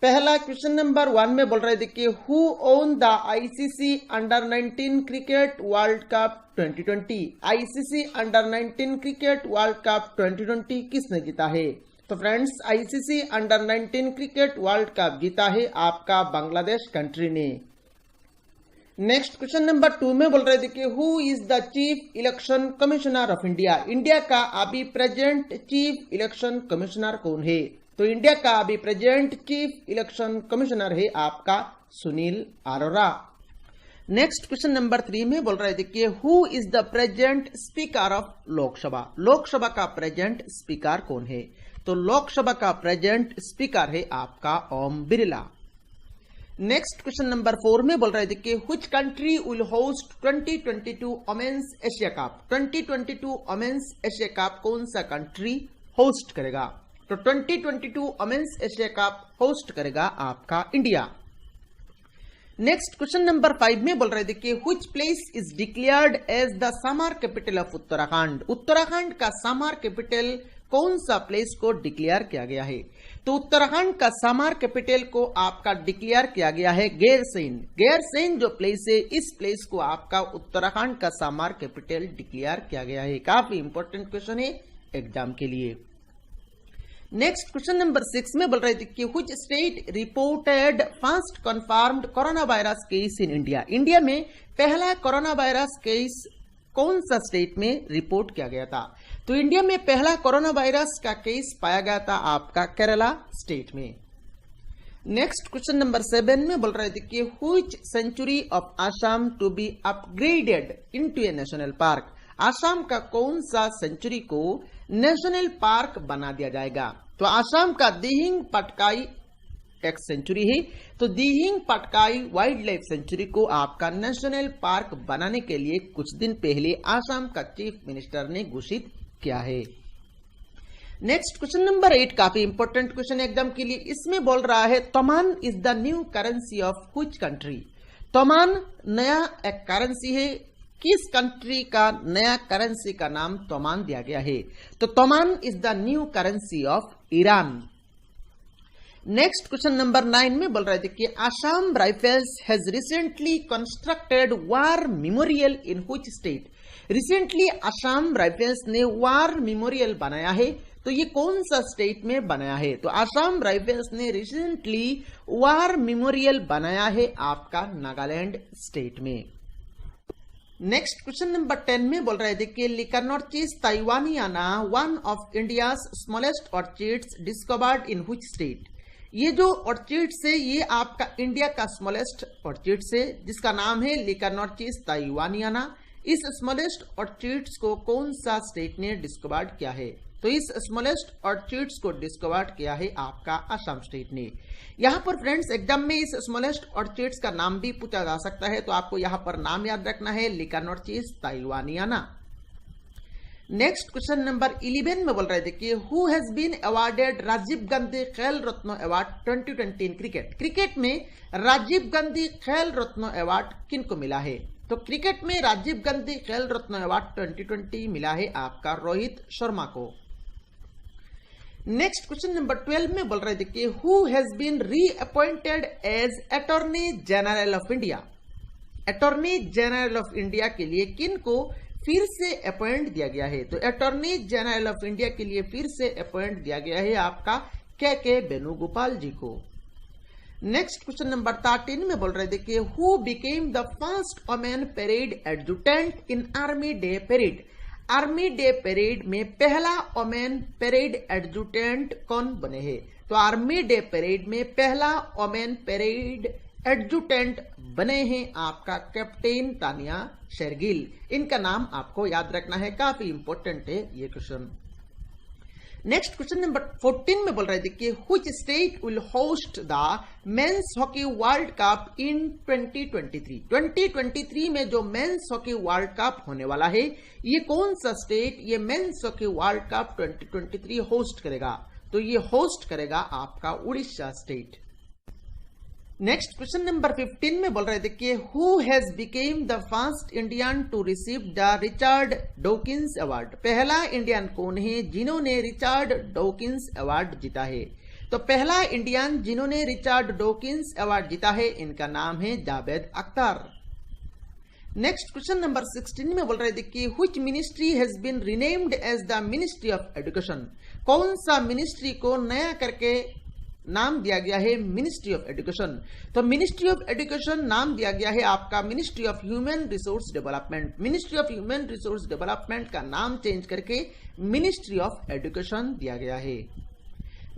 पहला question number 1 में बोल रहे थे कि who won the ICC under 19 cricket world cup 2020। ICC under 19 cricket world cup 2020 किसने जीता है? तो friends, ICC under 19 cricket world cup जीता है आपका बांग्लादेश कंट्री ने। नेक्स्ट क्वेश्चन नंबर 2 में बोल रहे थे कि who is the chief election commissioner of India. India का अभी प्रेजेंट चीफ इलेक्शन कमिश्नर कौन है? तो इंडिया का अभी प्रेजेंट चीफ इलेक्शन कमिश्नर है आपका Sunil Arora. Next question number 3 में बोल रहे थे कि who is the present speaker of Lok Sabha. Lok Sabha का प्रेजेंट स्पीकर कौन है? तो लोकसभा का प्रेजेंट स्पीकर है आपका Om Birla. Next question number 4 में बोल रहे थे कि which country will host 2022 women's Asia cup. 2022 women's Asia cup कौन सा कंट्री होस्ट करेगा? तो 2022 वुमेन्स एशिया कप होस्ट करेगा आपका इंडिया। नेक्स्ट क्वेश्चन नंबर 5 में बोल रहे थे कि which place is declared as the summer capital of Uttarakhand. Uttarakhand का समर कैपिटल कौन सा प्लेस को डिक्लेयर किया गया है? तो उत्तराखंड का समर कैपिटल को आपका डिक्लेयर किया गया है गैरसैंण। गैरसैंण जो प्लेस है, इस प्लेस को आपका उत्तराखंड का समर कैपिटल डिक्लेयर किया गया है। काफी इंपॉर्टेंट क्वेश्चन है एग्जाम के लिए। नेक्स्ट क्वेश्चन नंबर 6 में बोल रहे थे कि which state reported first confirmed corona virus case in India. India में पहला कोरोना वायरस केस कौन सा स्टेट में रिपोर्ट किया गया था? तो इंडिया में पहला कोरोना वायरस का केस पाया गया था आपका केरला स्टेट में। नेक्स्ट क्वेश्चन नंबर 7 में बोल रहे थे कि which century of Assam to be upgraded into a national park. Assam का कौन सा सेंचुरी को नेशनल पार्क बना दिया जाएगा? तो आसाम का दिहिंग पटकाई एक सेंचुरी है, तो Dihing Patkai wild life sanctuary को आपका नेशनल पार्क बनाने के लिए कुछ दिन पहले आसाम का चीफ मिनिस्टर ने घोषित किया है। नेक्स्ट क्वेश्चन नंबर 8 काफी इंपॉर्टेंट क्वेश्चन एग्जाम के लिए। इसमें बोल रहा है toman is the new currency of which country. Toman नया एक करेंसी है, किस कंट्री का नया करेंसी का नाम तोमान दिया गया है? तो toman is the new currency of Iran. Next question number 9 में बोल रहे थे कि Assam rifles has recently constructed war memorial in which state. Recently Assam rifles ने वार मेमोरियल बनाया है, तो ये कौन सा स्टेट में बनाया है? तो आसाम राइफल्स ने रिसेंटली वार मेमोरियल बनाया है आपका नागालैंड स्टेट में। नेक्स्ट क्वेश्चन नंबर 10 में बोल रहे थे कि Lecanorchis taiwaniana one of India's smallest orchids discovered in which state. ये जो ऑर्चिड्स है ये आपका इंडिया का स्मॉलेस्ट ऑर्चिड्स है जिसका नाम है लिकर्नोर्चिस ताइवानियाना। इस स्मॉलेस्ट ऑर्चिड्स को कौन सा स्टेट ने डिस्कवर्ड किया है? तो इस स्मॉलेस्ट ऑर्चिड्स को डिस्कवर्ड किया है आपका असम स्टेट ने। यहां पर फ्रेंड्स एग्जाम में इस स्मॉलेस्ट ऑर्चिड्स का नाम भी पूछा जा सकता है, तो आपको यहां पर नाम याद रखना है Lecanorchis taiwaniana. Next question number 11 में बोल रहे थे कि who has been awarded Rajiv Gandhi Khel Ratna award 2020 in cricket. Cricket में राजीव गांधी खेल रत्न अवार्ड किनको मिला है? तो क्रिकेट में राजीव गांधी खेल रत्न अवार्ड 2020 मिला है आपका रोहित शर्मा को। नेक्स्ट क्वेश्चन नंबर 12 में बोल रहे थे कि who has been reappointed as attorney general of India. Attorney general of India के लिए किन को फिर से अपॉइंट दिया गया है? तो अटॉर्नी जनरल ऑफ इंडिया के लिए फिर से अपॉइंट दिया गया है आपका के वेणुगोपाल जी को। नेक्स्ट क्वेश्चन नंबर 13 में बोल रहे थे कि who became the first women parade adjutant in army day parade. Army day parade में पहला वुमेन परेड एडजुटेंट कौन बने हैं? तो आर्मी डे परेड में पहला वुमेन परेड एडजुटेंट बने हैं आपका कैप्टन तानिया शेरगिल। इनका नाम आपको याद रखना है, काफी इंपॉर्टेंट है ये क्वेश्चन। नेक्स्ट क्वेश्चन नंबर 14 में बोल रहे थे कि which state will host the men's hockey world cup in 2023। 2023 में जो मेंस हॉकी वर्ल्ड कप होने वाला है ये कौन सा स्टेट ये men's hockey world cup 2023 host करेगा? तो ये होस्ट करेगा आपका Orissa state. Next question number 15 में बोल रहे थे कि who has become the first Indian to receive the Richard Dawkins award. पहला इंडियन कौन है जिन्होंने रिचर्ड डॉकिंस अवार्ड जीता है? तो पहला इंडियन जिन्होंने रिचर्ड डॉकिंस अवार्ड जीता है, इनका नाम है Javed Akhtar. Next question number 16 में बोल रहे थे कि which ministry has been renamed as the ministry of education. कौन सा मिनिस्ट्री को नया करके नाम दिया गया है मिनिस्ट्री ऑफ एजुकेशन? तो मिनिस्ट्री ऑफ एजुकेशन नाम दिया गया है आपका ministry of human resource development. Ministry of human resource development का नाम चेंज करके मिनिस्ट्री ऑफ एजुकेशन दिया गया है।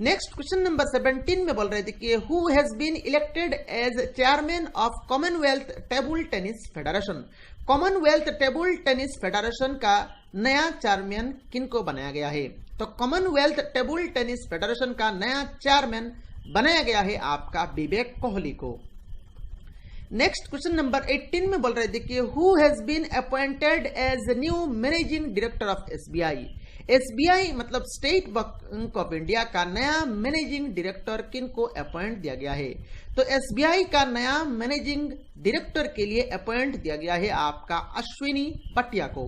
नेक्स्ट क्वेश्चन नंबर 17 में बोल रहे थे कि who has been elected as chairman of commonwealth table tennis federation. Commonwealth table tennis federation का नया चेयरमैन किनको बनाया गया है? तो कॉमनवेल्थ टेबल टेनिस फेडरेशन का नया चेयरमैन बनाया गया है आपका विवेक कोहली को। नेक्स्ट क्वेश्चन नंबर 18 में बोल रहे थे कि who has been appointed as new managing director of SBI. SBI मतलब स्टेट बैंक ऑफ इंडिया का नया मैनेजिंग डायरेक्टर किनको अपॉइंट दिया गया है? तो एसबीआई का नया मैनेजिंग डायरेक्टर के लिए अपॉइंट दिया गया है आपका अश्विनी पटिया को।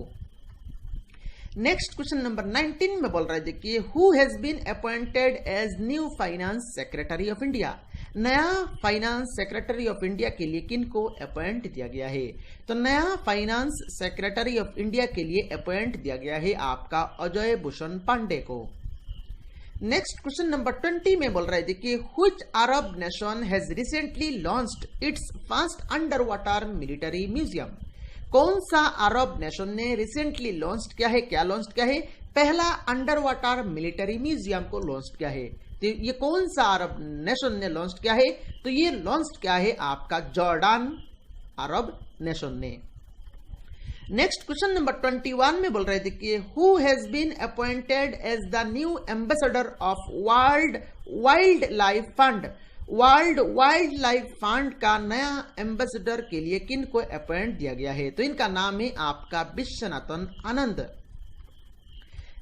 नेक्स्ट क्वेश्चन नंबर 19 में बोल रहे थे कि who has been appointed as new finance secretary of India. नया फाइनेंस सेक्रेटरी ऑफ इंडिया के लिए किनको अपॉइंट दिया गया है? तो नया फाइनेंस सेक्रेटरी ऑफ इंडिया के लिए अपॉइंट दिया गया है आपका अजय भूषण पांडे को। नेक्स्ट क्वेश्चन नंबर 20 में बोल रहे थे कि which Arab nation has recently launched its first under water military museum. कौन सा अरब नेशन ने रिसेंटली लॉन्च किया है? क्या लॉन्च किया है? पहला अंडर वाटर मिलिट्री म्यूजियम को लॉन्च किया है। तो ये कौन सा अरब नेशन ने लॉन्च किया है? तो ये लॉन्च किया है आपका जॉर्डन अरब नेशन ने। नेक्स्ट क्वेश्चन नंबर 21 में बोल रहे थे कि who has been appointed as the new ambassador of world wildlife fund. World wildlife fund का नया एम्बेसडर के लिए किनको अपॉइंट दिया गया है? तो इनका नाम है आपका Viswanathan Anand.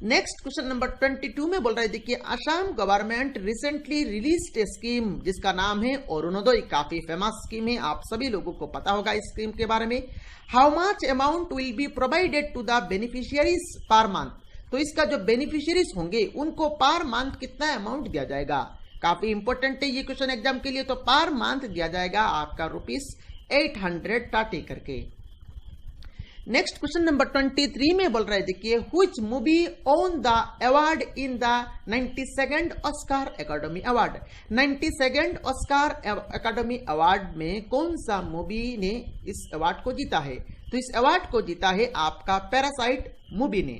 Next question number 22 में बोल रहे थे कि असम गवर्नमेंट रिसेंटली रिलीज्ड ए स्कीम जिसका नाम है अरुणोदय। काफी फेमस स्कीम है, आप सभी लोगों को पता होगा इस स्कीम के बारे में। How much amount will be provided to the beneficiaries per month. तो इसका जो बेनिफिशियरीज होंगे उनको पर मंथ कितना अमाउंट दिया जाएगा? काफी इंपॉर्टेंट है ये क्वेश्चन एग्जाम के लिए। तो पर मंथ दिया जाएगा आपका ₹830 करके। नेक्स्ट क्वेश्चन नंबर 23 में बोल रहे थे कि which movie own the award in the 92nd Oscar academy award. 92nd Oscar academy award में कौन सा मूवी ने इस अवार्ड को जीता है? तो इस अवार्ड को जीता है आपका पैरासाइट मूवी ने।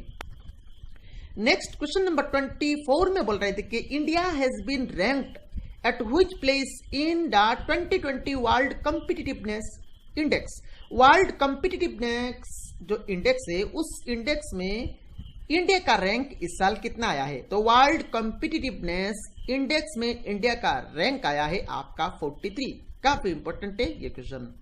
नेक्स्ट क्वेश्चन नंबर 24 में बोल रहे थे कि India has been ranked at which place in the 2020 world competitiveness index. World competitiveness जो इंडेक्स है उस इंडेक्स में इंडिया का रैंक इस साल कितना आया है? तो वर्ल्ड कॉम्पिटिटिवनेस इंडेक्स में इंडिया का रैंक आया है आपका 43। काफी इंपॉर्टेंट है ये क्वेश्चन।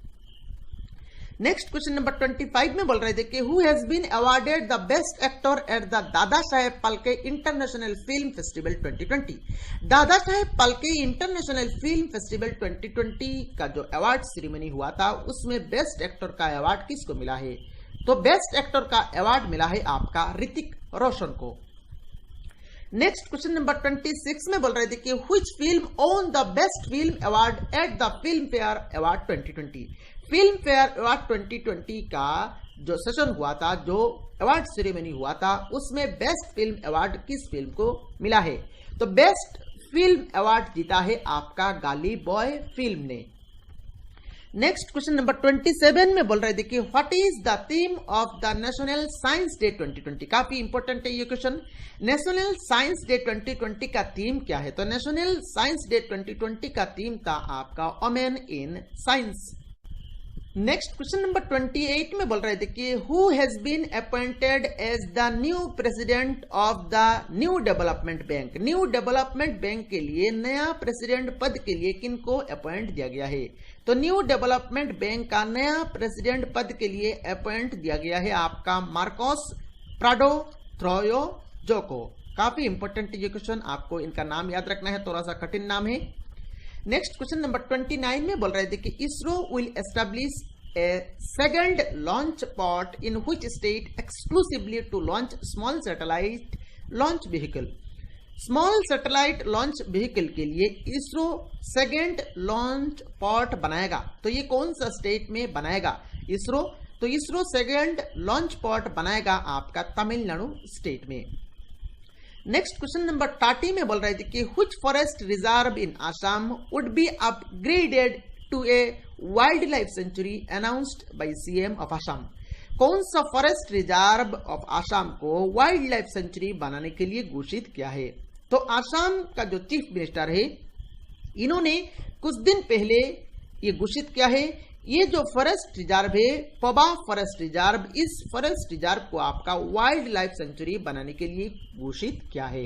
नेक्स्ट क्वेश्चन नंबर 25 में बोल रहे थे कि who has been awarded the best actor at the Dada Saheb Phalke international film festival 2020। Dada Saheb Phalke international film festival 2020 का जो अवार्ड सेरेमनी हुआ था उसमें बेस्ट एक्टर का अवार्ड किसको मिला है? तो बेस्ट एक्टर का अवार्ड मिला है आपका ऋतिक रोशन को। नेक्स्ट क्वेश्चन नंबर 26 में बोल रहे थे कि which film own the best film award at the film fair award 2020। Film fair award 2020 का जो सेशन हुआ था, जो अवार्ड सेरेमनी हुआ था, उसमें बेस्ट फिल्म अवार्ड किस फिल्म को मिला है? तो बेस्ट फिल्म अवार्ड जीता है आपका गाली बॉय फिल्म ने। नेक्स्ट क्वेश्चन नंबर 27 में बोल रहे थे कि what is the theme of the national science day 2020। काफी इंपॉर्टेंट है ये क्वेश्चन। नेशनल साइंस डे 2020 का थीम क्या है? तो नेशनल साइंस डे 2020 का थीम था आपका women in science. Next question number 28 में बोल रहे थे कि who has been appointed as the new president of the new development bank. New development bank के लिए नया प्रेसिडेंट पद के लिए किनको अपॉइंट दिया गया है? तो न्यू डेवलपमेंट बैंक का नया प्रेसिडेंट पद के लिए अपॉइंट दिया गया है आपका मार्कोस प्राडो ट्रोयोजो को। काफी इंपॉर्टेंट ये क्वेश्चन, आपको इनका नाम याद रखना है, थोड़ा सा कठिन नाम है। नेक्स्ट क्वेश्चन नंबर 29 में बोल रहे थे कि ISRO will establish a second launch port in which state exclusively to launch small satellite launch vehicle. Small satellite launch vehicle के लिए इसरो सेकंड लॉन्च पॉट बनाएगा, तो ये कौन सा स्टेट में बनाएगा इसरो? तो इसरो सेकंड लॉन्च पॉट बनाएगा आपका तमिलनाडु स्टेट में। नेक्स्ट क्वेश्चन नंबर 30 में बोल रहे थे कि which forest reserve in Assam would be upgraded to a wildlife century announced by CM of Assam. कौन सा फॉरेस्ट रिजर्व ऑफ आसाम को वाइल्ड लाइफ सेंचुरी बनाने के लिए घोषित किया है? तो आसाम का जो चीफ मिनिस्टर है, इन्होंने कुछ दिन पहले ये घोषित किया है, ये जो फॉरेस्ट रिजर्व है पबा फॉरेस्ट रिजर्व, इस फॉरेस्ट रिजर्व को आपका वाइल्ड लाइफ सेंचुरी बनाने के लिए घोषित किया है।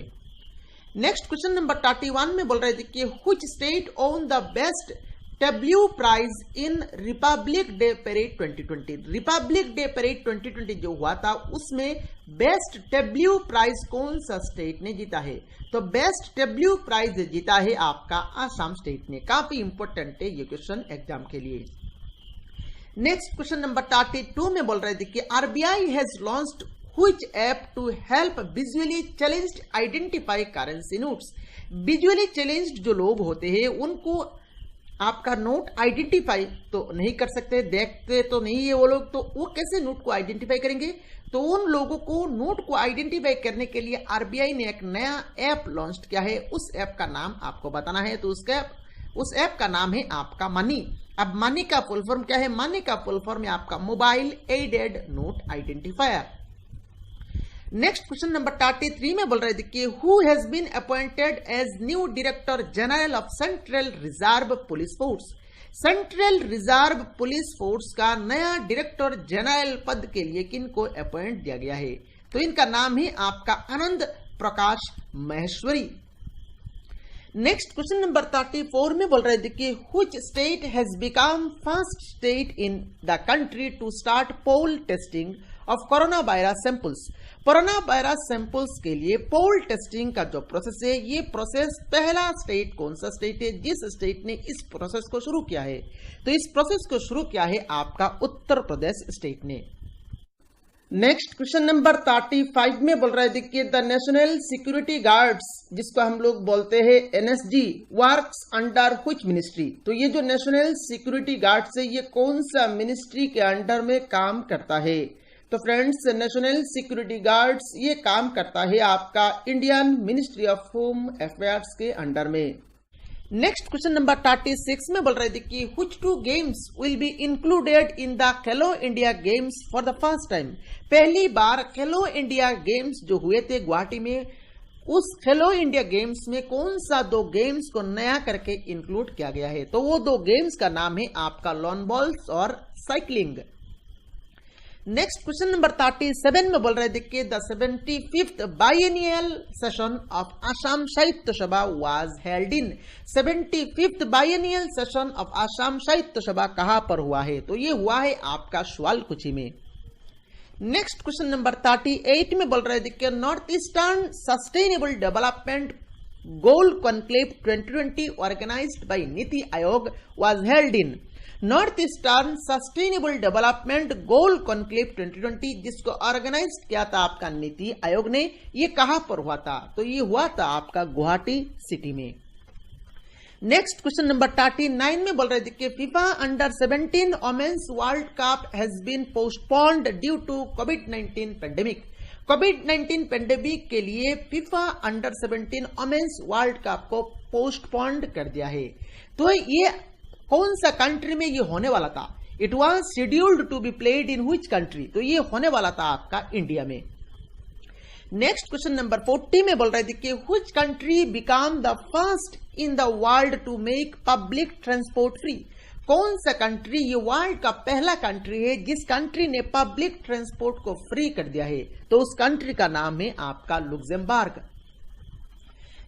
नेक्स्ट क्वेश्चन नंबर 31 में बोल रहे थे कि which state won the best tableau prize in republic day parade 2020। Republic day parade 2020 जो हुआ था उसमें बेस्ट डब्ल्यू प्राइज कौन सा स्टेट ने जीता है? तो बेस्ट डब्ल्यू प्राइज जीता है आपका आसाम स्टेट ने। काफी इंपॉर्टेंट है ये क्वेश्चन एग्जाम के लिए। नेक्स्ट क्वेश्चन नंबर 32 में बोल रहे थे कि RBI has launched which app to help visually challenged identify currency notes. Visually challenged जो लोग होते हैं उनको आपका नोट आइडेंटिफाई तो नहीं कर सकते, देखते तो नहीं है वो लोग, तो वो कैसे नोट को आइडेंटिफाई करेंगे? तो उन लोगों को नोट को आइडेंटिफाई करने के लिए आरबीआई ने एक नया ऐप लॉन्च किया है। उस ऐप का नाम आपको बताना है। तो उस ऐप का नाम है आपका मनी। अब मनी का फुल फॉर्म क्या है? मनी का फुल फॉर्म है आपका mobile aided note identifier. Next question number 33 में बोल रहे थे कि who has been appointed as new director general of central reserve police force. Central reserve police force का नया डायरेक्टर जनरल पद के लिए किनको अपॉइंट दिया गया है? तो इनका नाम है आपका Anand Prakash Maheshwari. Next question number 34 में बोल रहे थे कि which state has become first state in the country to start pool testing of corona virus samples. Corona virus samples के लिए पोल टेस्टिंग का जो प्रोसेस है, ये प्रोसेस पहला स्टेट कौन सा स्टेट है जिस स्टेट ने इस प्रोसेस को शुरू किया है? तो इस प्रोसेस को शुरू किया है आपका उत्तर प्रदेश स्टेट ने। नेक्स्ट क्वेश्चन नंबर 35 में बोल रहे थे कि द नेशनल सिक्योरिटी गार्ड्स, जिसको हम लोग बोलते हैं NSG, works under which ministry. तो ये जो नेशनल सिक्योरिटी गार्ड्स है ये कौन सा मिनिस्ट्री के अंडर में काम करता है? तो फ्रेंड्स, नेशनल सिक्योरिटी गार्ड्स ये काम करता है आपका Indian ministry of home affairs के अंडर में। नेक्स्ट क्वेश्चन नंबर 36 में बोल रहे थे कि which two games will be included in the Khelo India games for the first time. पहली बार खेलो इंडिया गेम्स जो हुए थे गुवाहाटी में, उस खेलो इंडिया गेम्स में कौन सा दो गेम्स को नया करके इंक्लूड किया गया है? तो वो दो गेम्स का नाम है आपका लॉन बॉल्स और साइकिलिंग। नेक्स्ट क्वेश्चन नंबर 37 में बोल रहे थे कि the 75th biennial session of Assam Sahitya Sabha was held in. 75th biennial session of Assam Sahitya Sabha कहां पर हुआ है? तो ये हुआ है आपका सुआलकुची में। नेक्स्ट क्वेश्चन नंबर 38 में बोल रहे थे कि north eastern sustainable development goal conclave 2020 organised by NITI Aayog was held in. North eastern sustainable development goal conclave 2020 जिसको ऑर्गेनाइज किया था आपका नीति आयोग ने, ये कहां पर हुआ था? तो ये हुआ था आपका गुवाहाटी सिटी में। नेक्स्ट क्वेश्चन नंबर 39 में बोल रहे थे कि FIFA under 17 women's world cup has been postponed due to COVID pandemic. COVID pandemic के लिए FIFA under 17 women's world cup को पोस्टपोन्ड कर दिया है। तो ये कौन सा कंट्री में ये होने वाला था? It was scheduled to be played in which country? तो ये होने वाला था आपका इंडिया में। नेक्स्ट क्वेश्चन नंबर 40 में बोल रहे थे कि which country become the first in the world to make public transport free. कौन सा कंट्री ये वर्ल्ड का पहला कंट्री है जिस कंट्री ने पब्लिक ट्रांसपोर्ट को फ्री कर दिया है? तो उस कंट्री का नाम है आपका लुक्सेमबर्ग।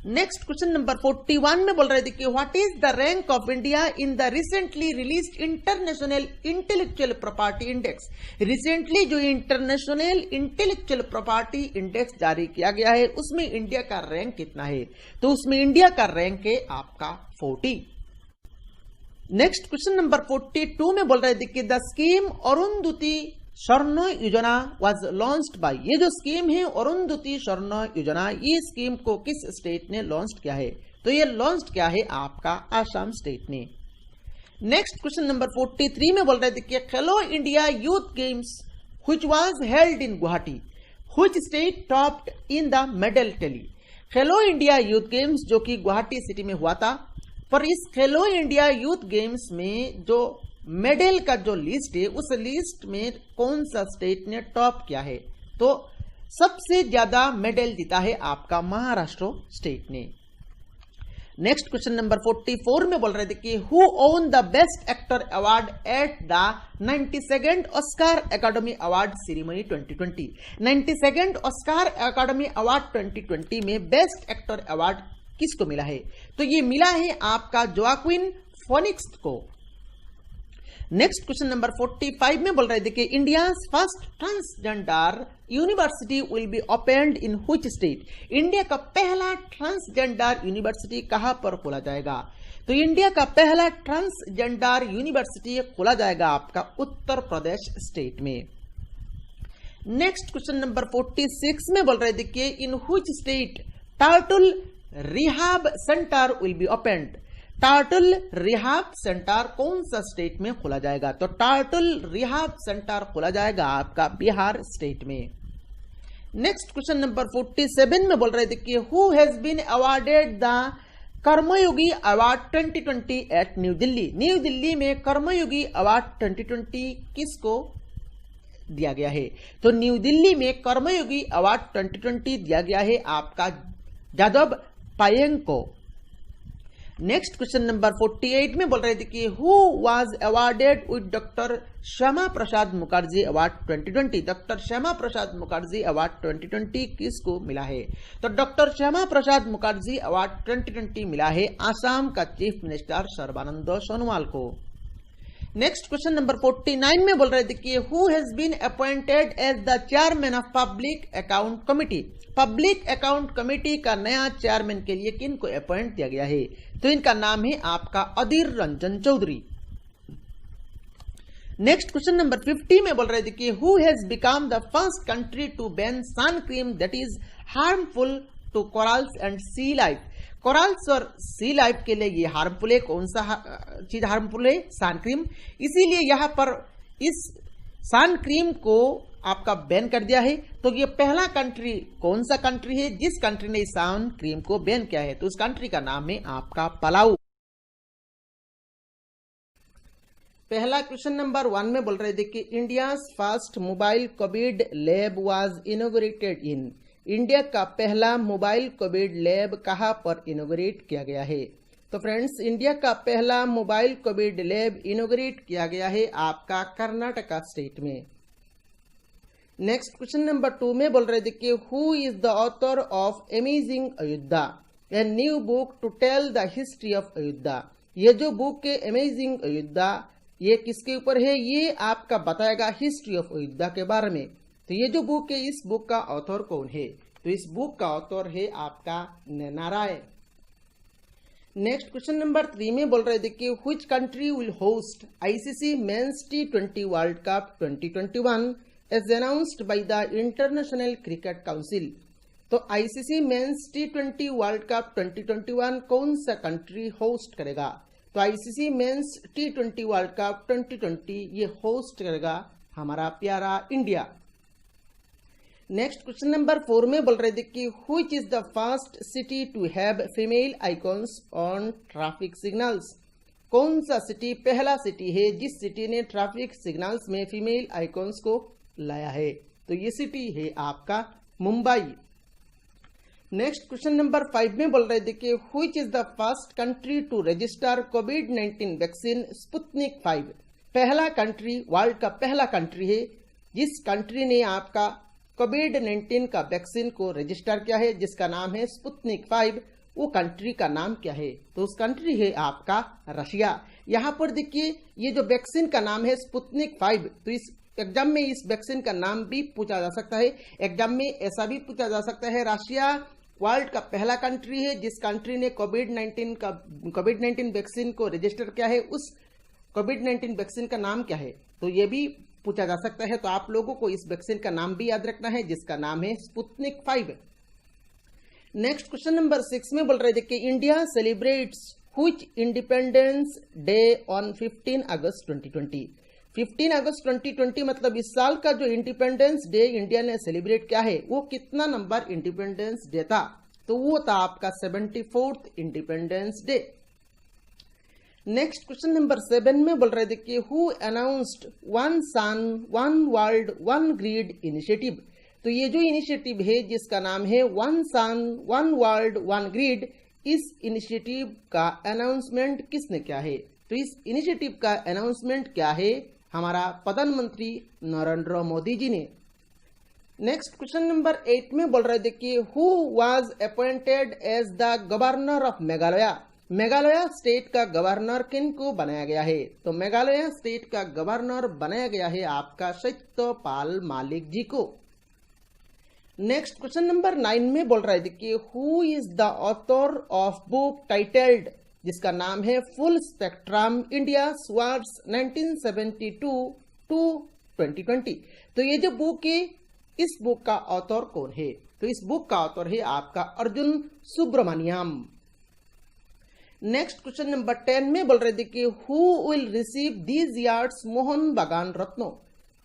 नेक्स्ट क्वेश्चन नंबर 41 में बोल रहे थे कि what is the rank of India in the recently released international intellectual property index. Recently जो इंटरनेशनल इंटेलेक्चुअल प्रॉपर्टी इंडेक्स जारी किया गया है, उसमें इंडिया का रैंक कितना है? तो उसमें इंडिया का रैंक है आपका 40। नेक्स्ट क्वेश्चन नंबर 42 में बोल रहे थे कि what is the rank of India in the recently released international intellectual property index. Recently जो इंटरनेशनल इंटेलेक्चुअल प्रॉपर्टी इंडेक्स जारी किया गया है, उसमें इंडिया का रैंक है आपका 40। नेक्स्ट क्वेश्चन नंबर 42 में बोल रहे थे कि द स्कीम अरुंधति स्वर्ण योजना वाज लॉन्च्ड बाय, ये जो स्कीम है अरुंधति स्वर्ण योजना, ये स्कीम को किस स्टेट ने लॉन्च किया है? तो ये लॉन्च किया है आपका आसाम स्टेट ने। नेक्स्ट क्वेश्चन नंबर 43 में बोल रहे थे कि खेलो India youth games which was held in Guwahati, which state topped in the medal tally. Khelo India youth games जो कि गुवाहाटी सिटी में हुआ था, पर इस खेलो इंडिया यूथ गेम्स में जो मेडल का जो लिस्ट है उस लिस्ट में कौन सा स्टेट ने टॉप किया है? तो सबसे ज्यादा मेडल जीता है आपका महाराष्ट्र स्टेट ने। नेक्स्ट क्वेश्चन नंबर 44 में बोल रहे थे कि who won the best actor award at the 92nd Oscar academy award ceremony 2020। 92nd Oscar academy award 2020 में बेस्ट एक्टर अवार्ड किसको मिला है? तो ये मिला है आपका जोआक्विन फोनिक्स को। नेक्स्ट क्वेश्चन नंबर 45 में बोल रहे थे कि India first transgender university will be opened in which state. India का पहला ट्रांसजेंडर यूनिवर्सिटी कहां पर खोला जाएगा? तो इंडिया का पहला ट्रांसजेंडर यूनिवर्सिटी खोला जाएगा आपका उत्तर प्रदेश स्टेट में। नेक्स्ट क्वेश्चन नंबर 46 में बोल रहे थे कि in which state turtle rehab centre will be opened. Turtle rehab centre कौन सा स्टेट में खोला जाएगा? तो टर्टल रिहाब सेंटर खोला जाएगा आपका बिहार स्टेट में। नेक्स्ट क्वेश्चन नंबर 47 में बोल रहे थे कि who has been awarded the Karmayogi award 2020 at new Delhi. New Delhi में कर्मयोगी अवार्ड 2020 किसको दिया गया है? तो न्यू दिल्ली में कर्मयोगी अवार्ड 2020 दिया गया है आपका जादव पायेंग को। नेक्स्ट क्वेश्चन नंबर 48 में बोल रहे थे कि who was awarded with doctor Shyama Prasad Mukherjee award 2020। Doctor Shyama Prasad Mukherjee award 2020 किसको मिला है? तो डॉक्टर श्यामा प्रसाद मुखर्जी अवार्ड 2020 मिला है आसाम का चीफ मिनिस्टर सर्बानंद सोनोवाल को। नेक्स्ट क्वेश्चन नंबर 49 में बोल रहे थे कि who has been appointed as the chairman of public account committee. Public account committee का नया चेयरमैन के लिए किन को अपॉइंट किया गया है? तो इनका नाम है आपका Adhir Ranjan Chowdhury. Next question number 50 में बोल रहे थे कि who has become the first country to ban sun cream that is harmful to corals and sea life. Corals और सी लाइफ के लिए ये हार्मफुल है। कौन सा चीज हार्मफुल है? Sun cream. इसीलिए यहां पर इस सन क्रीम को आपका बैन कर दिया है। तो ये पहला कंट्री कौन सा कंट्री है जिस कंट्री ने सन क्रीम को बैन किया है? तो उस कंट्री का नाम है आपका पलाऊ। पहला क्वेश्चन नंबर 1 में बोल रहे थे कि India first mobile Covid lab was inaugurated in. India का पहला मोबाइल कोविड लैब कहां पर इनोग्रेट किया गया है? तो फ्रेंड्स, इंडिया का पहला मोबाइल कोविड लैब इनोग्रेट किया गया है आपका कर्नाटका स्टेट में। नेक्स्ट क्वेश्चन नंबर 2 में बोल रहे थे कि who is the author of amazing Ayodhya, a new book to tell the history of Ayodhya. ये जो बुक है अमेजिंग अयोध्या, ये किसके ऊपर है? ये आपका बताएगा हिस्ट्री ऑफ अयोध्या के बारे में। तो ये जो बुक है, इस बुक का ऑथर कौन है? तो इस बुक का ऑथर है आपका Naina Rai. Next question number 3 में बोल रहे थे कि which country will host ICC men's T20 world cup 2021 as announced by the international cricket council. तो ICC men's T20 world cup 2021 कौन सा कंट्री होस्ट करेगा? तो ICC men's T20 world cup 2020 ये होस्ट करेगा हमारा प्यारा इंडिया। नेक्स्ट क्वेश्चन नंबर 4 में बोल रहे थे कि which is the first city to have female icons on traffic signals. कौन सा सिटी पहला सिटी है जिस सिटी ने ट्रैफिक सिग्नल्स में फीमेल आइकॉन्स को लाया है? तो ये सिटी है आपका मुंबई। नेक्स्ट क्वेश्चन नंबर 5 में बोल रहे थे कि which is the first country to register COVID vaccine Sputnik 5। पहला कंट्री, वर्ल्ड का पहला कंट्री है जिस कंट्री ने आपका कोविड-19 का वैक्सीन को रजिस्टर किया है, जिसका नाम है स्पुतनिक 5। वो कंट्री का नाम क्या है? तो उस कंट्री है आपका रशिया। यहाँ पर देखिए, ये जो वैक्सीन का नाम है स्पुतनिक 5, तो इस एग्जाम में इस वैक्सीन का नाम भी पूछा जा सकता है। एग्जाम में ऐसा भी पूछा जा सकता है रशिया वर्ल्ड का पहला कंट्री है जिस कंट्री ने कोविड 19 वैक्सीन को रजिस्टर किया है, उस कोविड 19 वैक्सीन का नाम क्या है? तो ये भी पूछा जा सकता है। तो आप लोगों को इस वैक्सीन का नाम भी याद रखना है जिसका नाम है स्पुतनिक 5। नेक्स्ट क्वेश्चन नंबर 6 में बोल रहे थे कि India celebrates which independence day on 15 अगस्त 2020। 15 अगस्त 2020 मतलब इस साल का जो इंडिपेंडेंस डे इंडिया ने सेलिब्रेट किया है वो कितना नंबर इंडिपेंडेंस डे था? तो वो था आपका 74th independence day. Next question number 7 में बोल रहे थे कि who announced one sun one world one grid initiative. तो ये जो इनिशिएटिव है जिसका नाम है one sun one world one grid, इस इनिशिएटिव का अनाउंसमेंट किसने किया है? तो इस इनिशिएटिव का अनाउंसमेंट क्या है? हमारा प्रधानमंत्री नरेंद्र मोदी जी ने। नेक्स्ट क्वेश्चन नंबर 8 में बोल रहे थे कि who was appointed as the governor of Meghalaya. Meghalaya state का गवर्नर किन को बनाया गया है? तो मेघालय स्टेट का गवर्नर बनाया गया है आपका सत्यपाल मलिक जी को। नेक्स्ट क्वेश्चन नंबर 9 में बोल रहे थे कि who is the author of book titled, जिसका नाम है full spectrum India towards 1972 to 2020। तो ये जो बुक है, इस बुक का ऑथर कौन है? तो इस बुक का ऑथर है आपका Arjun Subramaniam. Next question number 10 में बोल रहे थे कि who will receive this years Mohun Bagan Ratna.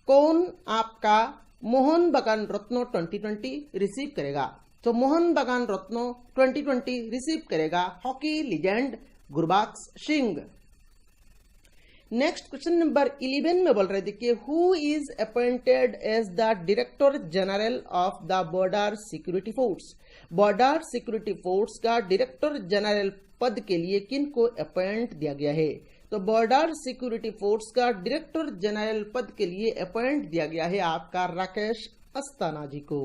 कौन आपका मोहन बागान रत्नो 2020 रिसीव करेगा? तो मोहन बागान रत्नो 2020 रिसीव करेगा hockey legend Gurbaksh Singh. Next question number 11 में बोल रहे थे कि who is appointed as the director general of the border security force. Border security force का डायरेक्टर जनरल पद के लिए किन को अपॉइंट दिया गया है? तो बॉर्डर सिक्योरिटी फोर्स का डायरेक्टर जनरल पद के लिए अपॉइंट दिया गया है आपका राकेश अस्थाना जी को।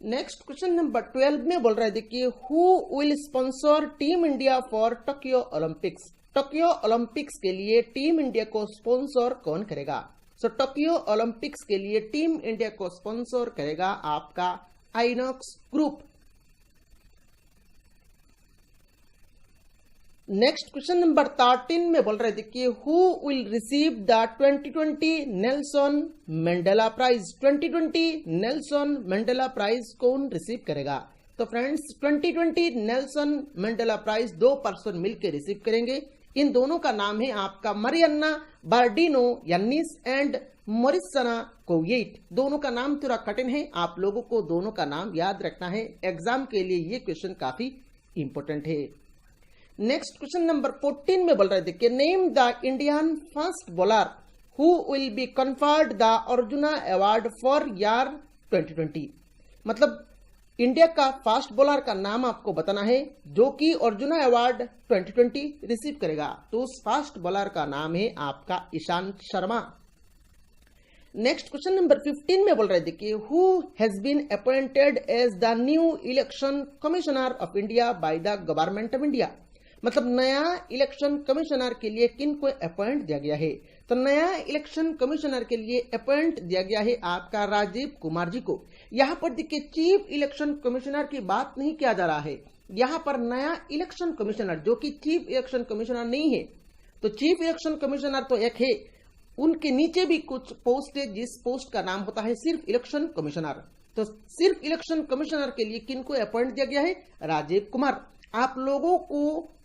नेक्स्ट क्वेश्चन नंबर 12 में बोल रहे थे कि who will sponsor team India for Tokyo Olympics. Tokyo Olympics के लिए टीम इंडिया को स्पॉन्सर कौन करेगा? सो टोक्यो ओलंपिक्स के लिए टीम इंडिया को स्पॉन्सर करेगा आपका INOX group. Next question number 13 में बोल रहे थे कि who will receive the 2020 Nelson Mandela prize. 2020 Nelson Mandela prize कौन रिसीव करेगा? तो friends 2020 Nelson Mandela prize 2 person मिलकर रिसीव करेंगे। इन दोनों का नाम है आपका मरियन्ना बार्डिनो यानिस एंड मोरिसना कोविएट। दोनों का नाम थोड़ा कठिन है, आप लोगों को दोनों का नाम याद रखना है, एग्जाम के लिए ये क्वेश्चन काफी इंपॉर्टेंट है। नेक्स्ट क्वेश्चन नंबर 14 में बोल रहे थे कि name the Indian fast bowler who will be conferred the arjuna award for year 2020। मतलब इंडिया का फास्ट बॉलर का नाम आपको बताना है जो कि अर्जुना अवार्ड 2020 रिसीव करेगा। तो उस फास्ट बॉलर का नाम है आपका Ishant Sharma. Next question number 15 में बोल रहे थे कि who has been appointed as the new election commissioner of India by the government of India. मतलब नया इलेक्शन कमिश्नर के लिए किन को अपॉइंट दिया गया है? तो नया इलेक्शन कमिश्नर के लिए अपॉइंट दिया गया है आपका राजीव कुमार जी को। यहाँ पर देखिए चीफ इलेक्शन कमिश्नर की बात नहीं किया जा रहा है, यहाँ पर नया इलेक्शन कमिश्नर जो कि चीफ इलेक्शन कमिश्नर नहीं है। तो चीफ इलेक्शन कमिश्नर तो एक है, उनके नीचे भी कुछ पोस्ट है जिस पोस्ट का नाम होता है सिर्फ इलेक्शन कमिश्नर। तो सिर्फ इलेक्शन कमिश्नर के लिए किन को अपॉइंट दिया गया है? राजीव कुमार। आप लोगों को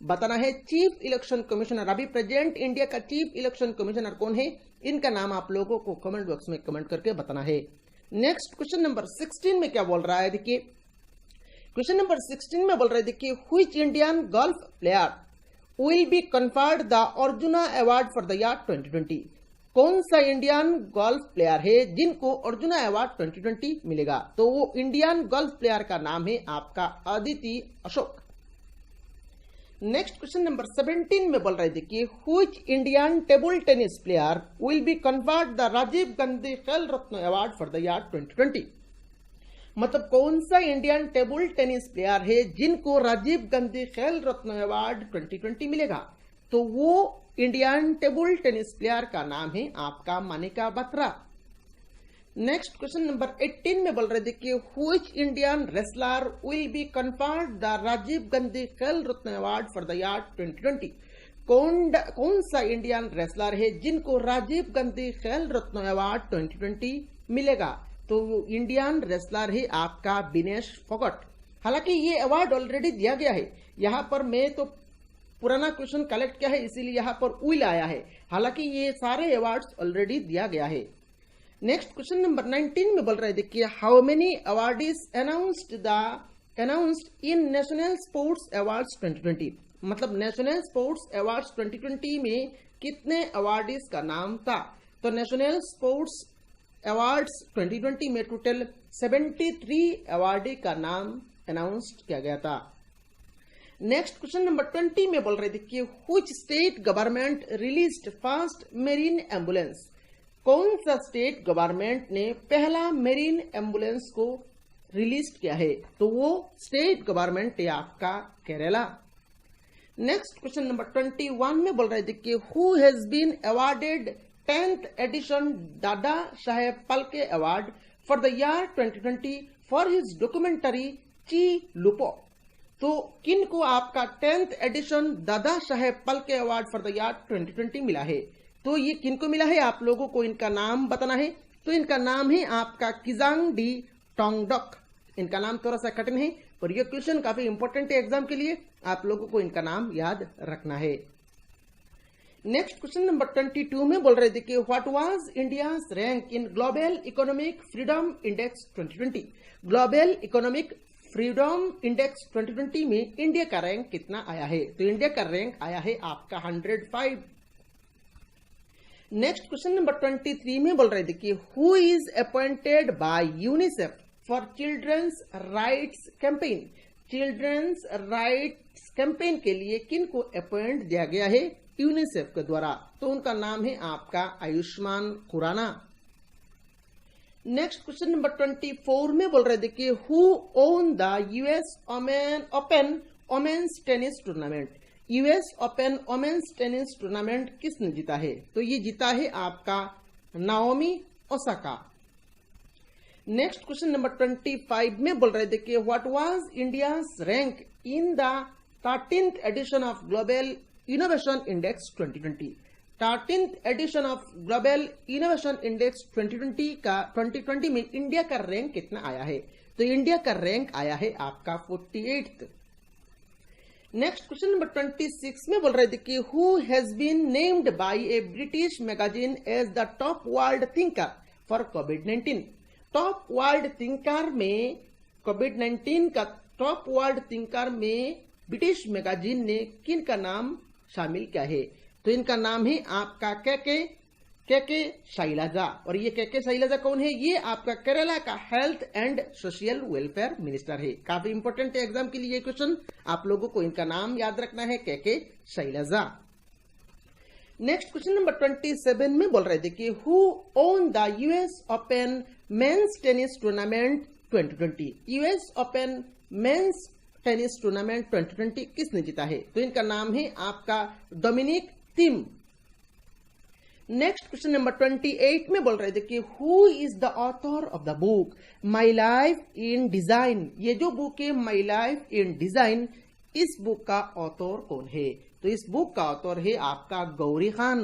बताना है चीफ इलेक्शन कमिश्नर, अभी प्रेजेंट इंडिया का चीफ इलेक्शन कमिश्नर कौन है, इनका नाम आप लोगों को कमेंट बॉक्स में कमेंट करके बताना है। नेक्स्ट क्वेश्चन नंबर 16 में क्या बोल रहा है? देखिए क्वेश्चन नंबर 16 में बोल रहे थे कि which Indian golf player will be conferred the arjuna award for the year 2020। कौन सा इंडियन गोल्फ प्लेयर है जिनको अर्जुना अवार्ड 2020 मिलेगा? तो वो इंडियन गोल्फ प्लेयर का नाम है आपका Aditi Ashok. Next question number 17 में बोल रहे थे कि which Indian table tennis player will be conferred the Rajiv Gandhi Khel Ratna award for the year 2020। मतलब कौन सा इंडियन टेबल टेनिस प्लेयर है जिनको राजीव गांधी खेल रत्न अवार्ड 2020 मिलेगा? तो वो इंडियन टेबल टेनिस प्लेयर का नाम है आपका Manika Batra. Next question number 18 में बोल रहे थे कि which Indian wrestler will be conferred the Rajiv Gandhi Khel Ratna award for the year 2020। कौन सा इंडियन रेसलर है जिनको राजीव गांधी खेल रत्न अवार्ड 2020 मिलेगा? तो इंडियन रेसलर है आपका विनेश फोगट। हालांकि ये अवार्ड ऑलरेडी दिया गया है, यहाँ पर मैं तो पुराना क्वेश्चन कलेक्ट किया है इसीलिए यहाँ पर विल आया है, हालांकि ये सारे अवार्ड्स ऑलरेडी दिया गया है। नेक्स्ट क्वेश्चन नंबर 19 में बोल रहे देखिए how many awardees announced in national sports awards 2020। मतलब नेशनल स्पोर्ट्स अवार्ड्स 2020 में कितने अवार्डीज का नाम था? तो नेशनल स्पोर्ट्स अवार्ड्स 2020 में टोटल 73 अवार्डी का नाम अनाउंस्ड किया गया था। नेक्स्ट क्वेश्चन नंबर 20 में बोल रहे देखिए which state government released first marine ambulance. कौन सा स्टेट गवर्नमेंट ने पहला मेरीन एम्बुलेंस को रिलीज किया है? तो वो स्टेट गवर्नमेंट है आपका केरला। नेक्स्ट क्वेश्चन नंबर 21 में बोल रहे थे कि who has been awarded 10th edition Dada Saheb Phalke award for the year 2020 for his documentary ची लुपो। तो किन को आपका 10th edition Dada Saheb Phalke award for the year 2020 मिला है? तो ये किनको मिला है? आप लोगों को इनका नाम बताना है। तो इनका नाम है आपका किजांग डी टोंगडक। इनका नाम थोड़ा सा कठिन है और ये क्वेश्चन काफी इंपॉर्टेंट है एग्जाम के लिए, आप लोगों को इनका नाम याद रखना है। नेक्स्ट क्वेश्चन नंबर 22 में बोल रहे थे कि what was India's rank in global economic freedom index 2020। Global economic freedom index 2020 में इंडिया का रैंक कितना आया है? तो इंडिया का रैंक आया है आपका 105। नेक्स्ट क्वेश्चन नंबर 23 में बोल रहे थे कि who is appointed by UNICEF for children's rights campaign. Children's rights campaign के लिए किन को अपॉइंट दिया गया है यूनिसेफ के द्वारा? तो उनका नाम है आपका Ayushmann Khurrana. Next question number 24 में बोल रहे थे कि who won the US open women's tennis tournament. US open women's tennis tournament किसने जीता है? तो ये जीता है आपका Naomi Osaka. Next question number 25 में बोल रहे थे कि what was India's rank in the 13th edition of global innovation index 2020। 13th edition of global innovation index 2020 में इंडिया का रैंक कितना आया है? तो इंडिया का रैंक आया है आपका 48th। नेक्स्ट क्वेश्चन नंबर 26 में बोल रहे थे कि who has been named by a British magazine as the top world thinker for कोविड-19। टॉप वर्ल्ड थिंकर में कोविड-19 का टॉप वर्ल्ड थिंकर में ब्रिटिश मैगजीन ने किन का नाम शामिल किया है? तो इनका नाम है आपका के शैलजा। और ये के शैलजा कौन है? ये आपका केरला का health and social welfare minister है। काफी इंपॉर्टेंट है एग्जाम के लिए ये क्वेश्चन, आप लोगों को इनका नाम याद रखना है के शैलजा। नेक्स्ट क्वेश्चन नंबर 27 में बोल रहे थे कि who won the US open men's tennis tournament 2020। US open men's tennis tournament 2020 किसने जीता है? तो इनका नाम है आपका Dominic Thiem. Next question number 28 में बोल रहे थे कि who is the author of the book my life in design. ये जो बुक है माई लाइफ इन डिजाइन, इस बुक का ऑथर कौन है? तो इस बुक का ऑथर है आपका Gauri Khan.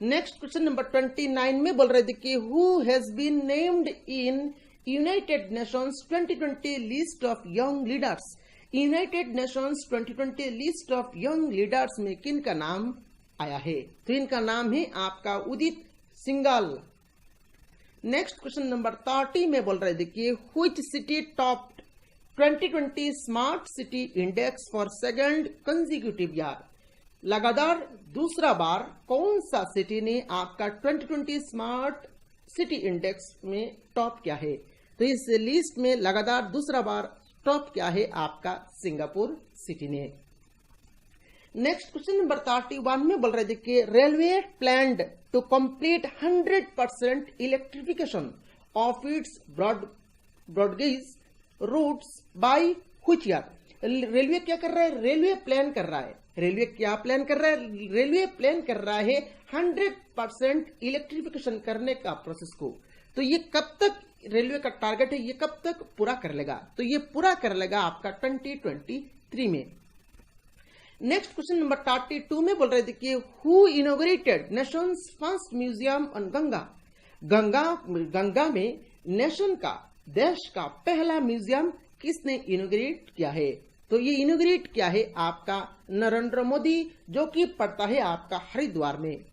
Next question number 29 में बोल रहे थे कि who has been named in United Nations 2020 list of young leaders. United Nations 2020 list of young leaders में किन का नाम आया है? तो इनका नाम है आपका उदित सिंघल। नेक्स्ट क्वेश्चन नंबर 30 में बोल रहे थे कि which city topped 2020 smart city index for second consecutive year. लगातार दूसरा बार कौन सा सिटी ने आपका 2020 स्मार्ट सिटी इंडेक्स में टॉप किया है? तो इस लिस्ट में लगातार दूसरा बार टॉप किया है आपका सिंगापुर सिटी ने। नेक्स्ट क्वेश्चन नंबर 31 में बोल रहे थे कि railway planned to complete 100% electrification of its broad gauge routes by which year. Railway क्या कर रहा है? रेलवे प्लान कर रहा है। रेलवे क्या प्लान कर रहा है? रेलवे प्लान कर रहा है 100% इलेक्ट्रिफिकेशन करने का प्रोसेस को। तो ये कब तक रेलवे का टारगेट है, ये कब तक पूरा कर लेगा? तो ये पूरा कर लेगा आपका 2023 में। नेक्स्ट क्वेश्चन नंबर 32 में बोल रहे थे कि who inaugurated Nations first museum on Ganga? Ganga में नेशन का, देश का पहला म्यूजियम किसने इनॉग्रेट किया है? तो ये इनॉग्रेट किया है आपका नरेंद्र मोदी, जो कि पड़ता है आपका हरिद्वार में।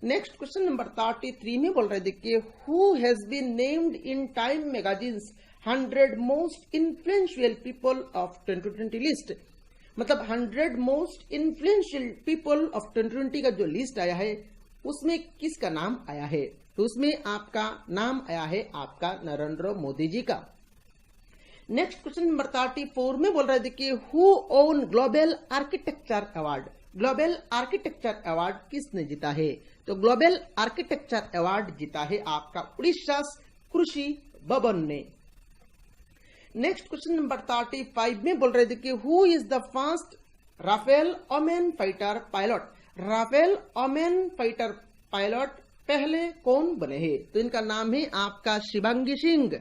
नेक्स्ट क्वेश्चन नंबर 33 में बोल रहे थे कि who has been named in Time magazine's 100 most influential people of 2020 list? मतलब 100 मोस्ट इन्फ्लुएंशियल पीपल ऑफ 2020 का जो लिस्ट आया है उसमें किसका नाम आया है? तो उसमें आपका नाम आया है आपका नरेंद्र मोदी जी का। नेक्स्ट क्वेश्चन नंबर 34 में बोल रहे थे कि who own global architecture award? Global architecture award किसने जीता है? तो ग्लोबल आर्किटेक्चर अवार्ड जीता है आपका उड़ीसा कृषि भवन ने। नेक्स्ट क्वेश्चन नंबर 35 में बोल रहे थे कि who is the first Rafale women fighter pilot? Rafale women fighter pilot पहले कौन बने हैं? तो इनका नाम है आपका Shivangi Singh.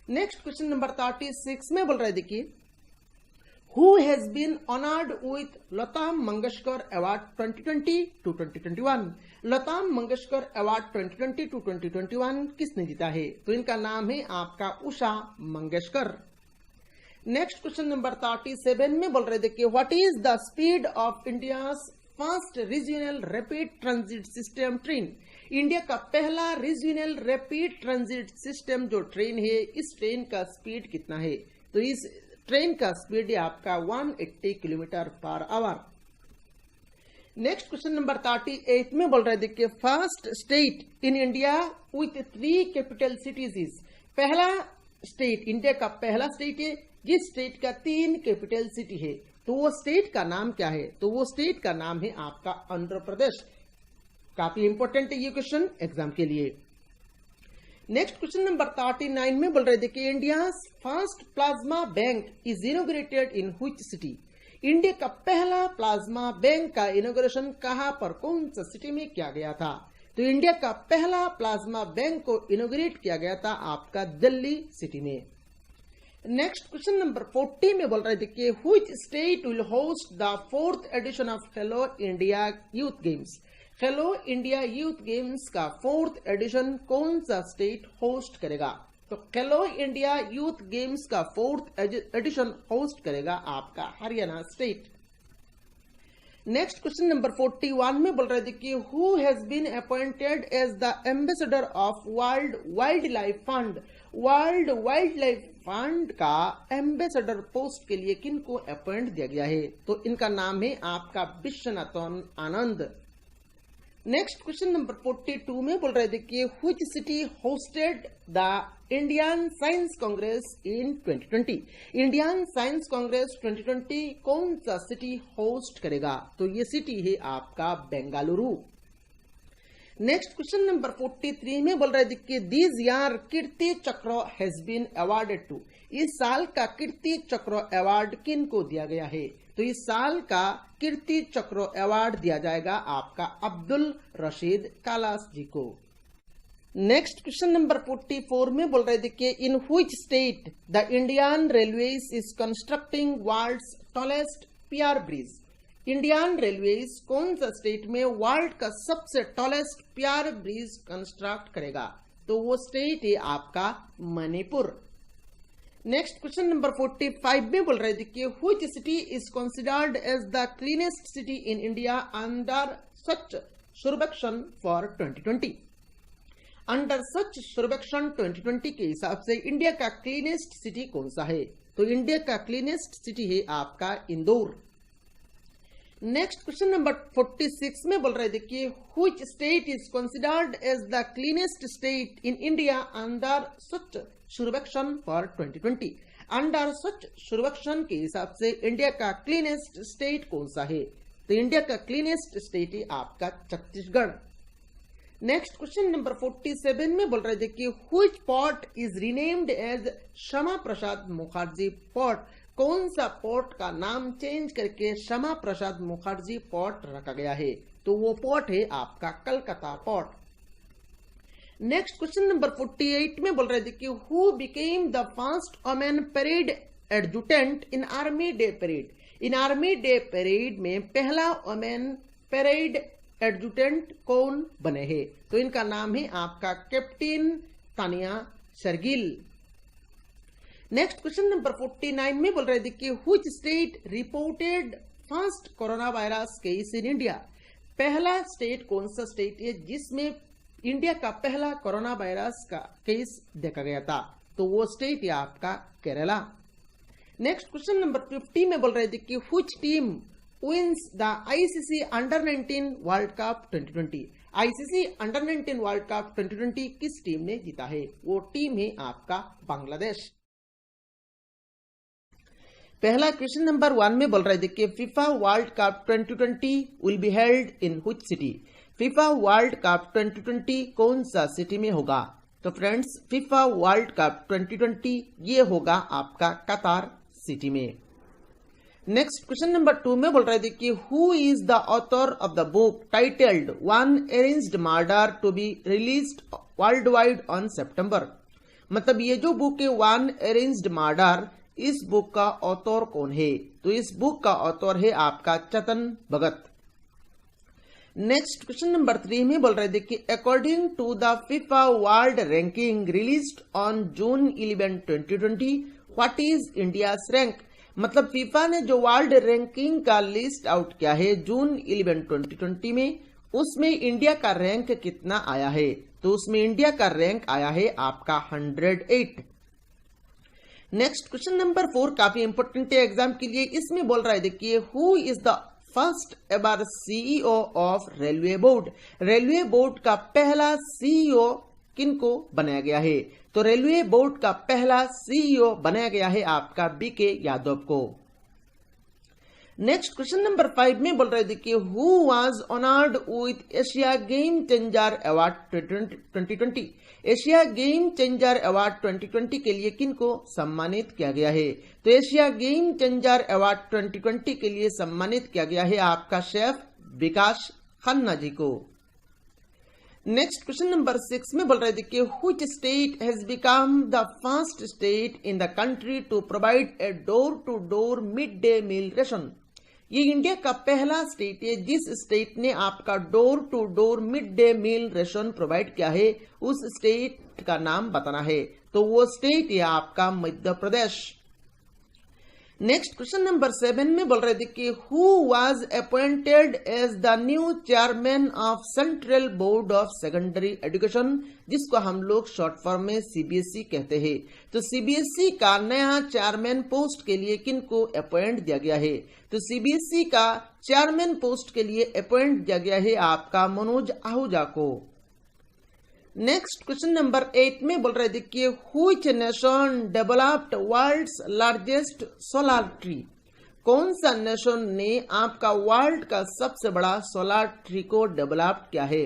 Next question number 36 में बोल रहे थे कि who has been honoured with Lata Mangeshkar award 2020 to 2021? Lata Mangeshkar award 2020 to 2021 किसने जीता है? तो इनका नाम है आपका Usha Mangeshkar. Next question number 37 में बोल रहे थे कि what is the speed of India's first regional rapid transit system train? India का पहला रीजनल रैपिड ट्रांजिट सिस्टम जो ट्रेन है, इस ट्रेन का स्पीड कितना है? तो इस ट्रेन का स्पीड है आपका 180 kilometre per hour. Next question number 38 में बोल रहे थे कि first state in India with 3 capital cities is? पहला स्टेट, इंडिया का पहला स्टेट है जिस स्टेट का 3 कैपिटल सिटी है, तो वो स्टेट का नाम क्या है? तो वो स्टेट का नाम है आपका आंध्र प्रदेश। काफी इंपॉर्टेंट है ये क्वेश्चन एग्जाम के लिए। नेक्स्ट क्वेश्चन नंबर 39 में बोल रहे थे कि India first plasma bank is inaugurated in which city? India का पहला प्लाज्मा बैंक का इनॉग्रेशन कहां पर, कौन सा सिटी में किया गया था? तो इंडिया का पहला प्लाज्मा बैंक को इनॉग्रेट किया गया था आपका दिल्ली सिटी में। नेक्स्ट क्वेश्चन नंबर 40 में बोल रहे थे कि which state will host the 4th edition of Khelo India youth games? Khelo India youth games का 4th एडिशन कौन सा स्टेट होस्ट करेगा? तो खेलो इंडिया यूथ गेम्स का 4th एडिशन होस्ट करेगा आपका Haryana state. Next question number 41 में बोल रहे थे कि who has been appointed as the ambassador of world wildlife fund? World wildlife fund का एम्बेसडर पोस्ट के लिए किन को अपॉइंट दिया गया है? तो इनका नाम है आपका Viswanathan Anand. Next question number 42 में बोल रहे थे कि which city hosted the Indian science Congress in 2020? Indian science Congress 2020 कौन सा सिटी होस्ट करेगा? तो ये सिटी है आपका बेंगलुरु। नेक्स्ट क्वेश्चन नंबर 43 में बोल रहे थे कि दिस ईयर कीर्ति चक्र हैज बीन अवार्डेड टू? इस साल का कीर्ति चक्र अवार्ड किन को दिया गया है? तो इस साल का कीर्ति चक्र अवार्ड दिया जाएगा आपका अब्दुल रशीद कालास जी को। नेक्स्ट क्वेश्चन नंबर 44 में बोल रहे थे कि in which state the Indian railways is constructing world's tallest pier bridge? Indian railways कौन सा स्टेट में वर्ल्ड का सबसे टॉलेस्ट पियर ब्रिज कंस्ट्रक्ट करेगा? तो वो स्टेट है आपका मणिपुर। नेक्स्ट क्वेश्चन नंबर 45 में बोल रहे थे कि which city is considered as the cleanest city in India under Swachh Survekshan for 2020? Under Swachh सर्वेक्षण 2020 के हिसाब से इंडिया का क्लीनेस्ट सिटी कौन सा है? तो इंडिया का क्लीनेस्ट सिटी है आपका इंदौर। नेक्स्ट क्वेश्चन नंबर 46 में बोल रहे थे कि which state is considered as the cleanest state in India under Swachh Survekshan for 2020? Under Swachh सर्वेक्षण के हिसाब से इंडिया का क्लीनेस्ट स्टेट कौन सा है? तो इंडिया का क्लीनेस्ट स्टेट है आपका छत्तीसगढ़। नेक्स्ट क्वेश्चन नंबर 47 में बोल रहे थे कि which port is renamed as Shyama Prasad Mukherjee port? कौन सा पोर्ट का नाम चेंज करके श्यामा प्रसाद मुखर्जी पोर्ट रखा गया है? तो वो पोर्ट है आपका Calcutta port. Next question number 48 में बोल रहे थे कि who became the first women parade adjutant in army day parade. In army day parade में पहला वुमेन परेड एडजुटेंट कौन बने हैं? तो इनका नाम है आपका captain Tania Shergill. Next question number 49 में बोल रहे थे कि which state reported first corona virus case in India. पहला स्टेट कौन सा स्टेट है जिसमें इंडिया का पहला कोरोना वायरस का केस देखा गया था? तो वो स्टेट है आपका केरला। नेक्स्ट क्वेश्चन नंबर 50 में बोल रहे थे कि which team wins the ICC under 19 world cup 2020। ICC under 19 world cup 2020 किस टीम ने जीता है? वो टीम है आपका बांग्लादेश। पहला क्वेश्चन नंबर 1 में बोल रहे थे कि FIFA world cup 2020 will be held in which city. FIFA world cup 2020 कौन सा सिटी में होगा? तो फ्रेंड्स फीफा वर्ल्ड कप 2020 ये होगा आपका कतार सिटी में। नेक्स्ट क्वेश्चन नंबर 2 में बोल रहे थे कि who is the author of the book titled one arranged murder to be released worldwide on September. मतलब ये जो बुक है वन अरेंज्ड मर्डर, इस बुक का ऑथर कौन है? तो इस बुक का ऑथर है आपका Chetan Bhagat. Next question number 3 में बोल रहे थे कि according to the FIFA world ranking released on June 11, 2020 what is India's rank. मतलब फीफा ने जो वर्ल्ड रैंकिंग का लिस्ट आउट किया है जून 11, 2020 में, उसमें इंडिया का रैंक कितना आया है? तो उसमें इंडिया का रैंक आया है आपका 108। नेक्स्ट क्वेश्चन नंबर 4 काफी इंपोर्टेंट है एग्जाम के लिए। इसमें बोल रहा है देखिए who is the first ever CEO of railway board. Railway board का पहला सीईओ किनको बनाया गया है? तो रेलवे बोर्ड का पहला सीईओ बनाया गया है आपका बीके यादव को। नेक्स्ट क्वेश्चन नंबर 5 में बोल रहे थे कि who was honoured with Asia game changer award 2020। Asia game changer award 2020 के लिए किनको सम्मानित किया गया है? तो एशिया गेम चेंजर अवार्ड 2020 के लिए सम्मानित किया गया है आपका शेफ विकास खन्ना जी को। नेक्स्ट क्वेश्चन नंबर 6 में बोल रहे थे कि which state has become the first state in the country to provide a door to door mid day meal ration. ये इंडिया का पहला स्टेट है जिस स्टेट ने आपका door to door mid day meal ration provide किया है। उस स्टेट का नाम बताना है। तो वो स्टेट है आपका Madhya Pradesh. Next question number 7 में बोल रहे थे कि who was appointed as the new chairman of central board of secondary education, जिसको हम लोग शॉर्ट फॉर्म में सीबीएसई कहते हैं। तो सीबीएसई का नया चेयरमैन पोस्ट के लिए किनको अपॉइंट दिया गया है? तो सीबीएसई का चेयरमैन पोस्ट के लिए अपॉइंट दिया गया है आपका मनोज आहूजा को। नेक्स्ट क्वेश्चन नंबर 8 में बोल रहे थे कि which nation developed world's largest solar tree. कौन सा नेशन ने आपका वर्ल्ड का सबसे बड़ा सोलर ट्री को डेवलप किया है?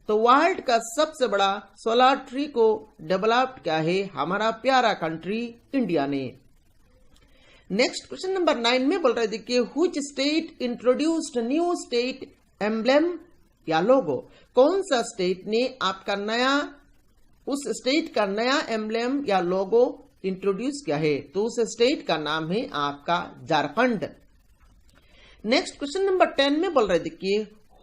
तो वर्ल्ड का सबसे बड़ा सोलर ट्री को डेवलप किया है हमारा प्यारा कंट्री इंडिया ने। नेक्स्ट क्वेश्चन नंबर 9 में बोल रहे थे कि which state introduced new state emblem या लोगो। कौन सा स्टेट ने आपका नया उस स्टेट का नया एम्ब्लेम या लोगो इंट्रोड्यूस किया है? तो उस स्टेट का नाम है आपका झारखंड। नेक्स्ट क्वेश्चन नंबर 10 में बोल रहे थे कि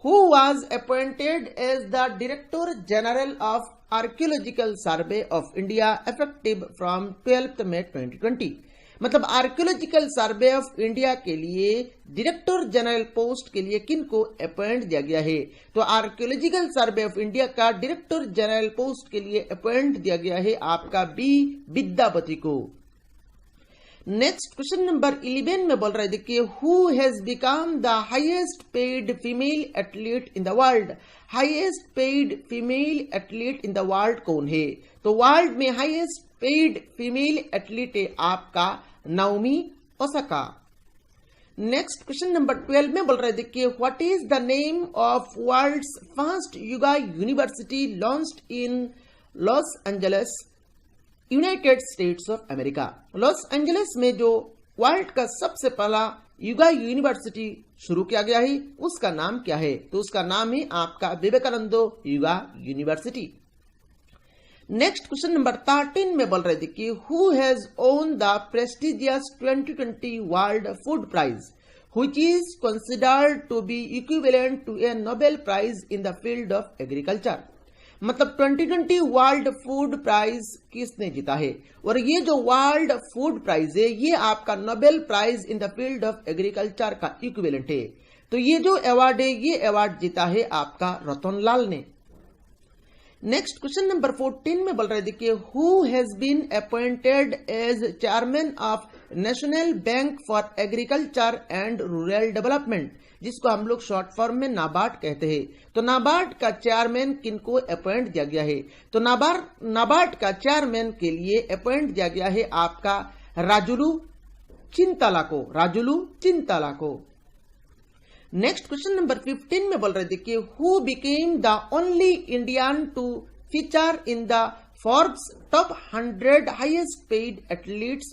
who was appointed as the director general of archaeological survey of India effective from 12 May 2020। मतलब आर्कियोलॉजिकल सर्वे ऑफ इंडिया के लिए डायरेक्टर जनरल पोस्ट के लिए किनको अपॉइंट दिया गया है? तो आर्कियोलॉजिकल सर्वे ऑफ इंडिया का डायरेक्टर जनरल पोस्ट के लिए अपॉइंट दिया गया है आपका बी विद्यापति को। नेक्स्ट क्वेश्चन नंबर 11 में बोल रहे थे कि who has become the highest paid female athlete in the world. Highest paid female athlete in the world कौन है? तो वर्ल्ड में हाईएस्ट पेड फीमेल एथलीट है आपका Naomi Osaka. Next question number 12 में बोल रहे थे कि what is the name of world's first yoga university launched in Los Angeles United States of America. Los Angeles में जो वर्ल्ड का सबसे पहला योगा यूनिवर्सिटी शुरू किया गया है उसका नाम क्या है? तो उसका नाम है आपका Vivekananda yoga university. Next question number 13 में बोल रहे थे कि who has won the prestigious 2020 world food prize which is considered to be equivalent to a Nobel Prize in the field of agriculture। मतलब 2020 वर्ल्ड फूड प्राइज किसने जीता है, और ये जो वर्ल्ड फूड प्राइज है ये आपका Nobel prize in the field of agriculture का इक्विवेलेंट है। तो ये जो अवार्ड है ये अवार्ड जीता है आपका रतनलाल ने। नेक्स्ट क्वेश्चन नंबर 14 में बोल रहे थे कि who has been appointed as chairman of national bank for agriculture and rural development, जिसको हम लोग शॉर्ट फॉर्म में नाबार्ड कहते हैं। तो नाबार्ड का चेयरमैन किनको अपॉइंट दिया गया है, तो नाबार्ड का चेयरमैन के लिए अपॉइंट दिया गया है आपका राजुलू चिंताला को। नेक्स्ट क्वेश्चन नंबर 15 में बोल रहे थे कि who became the only Indian to feature in the Forbes top 100 highest paid athletes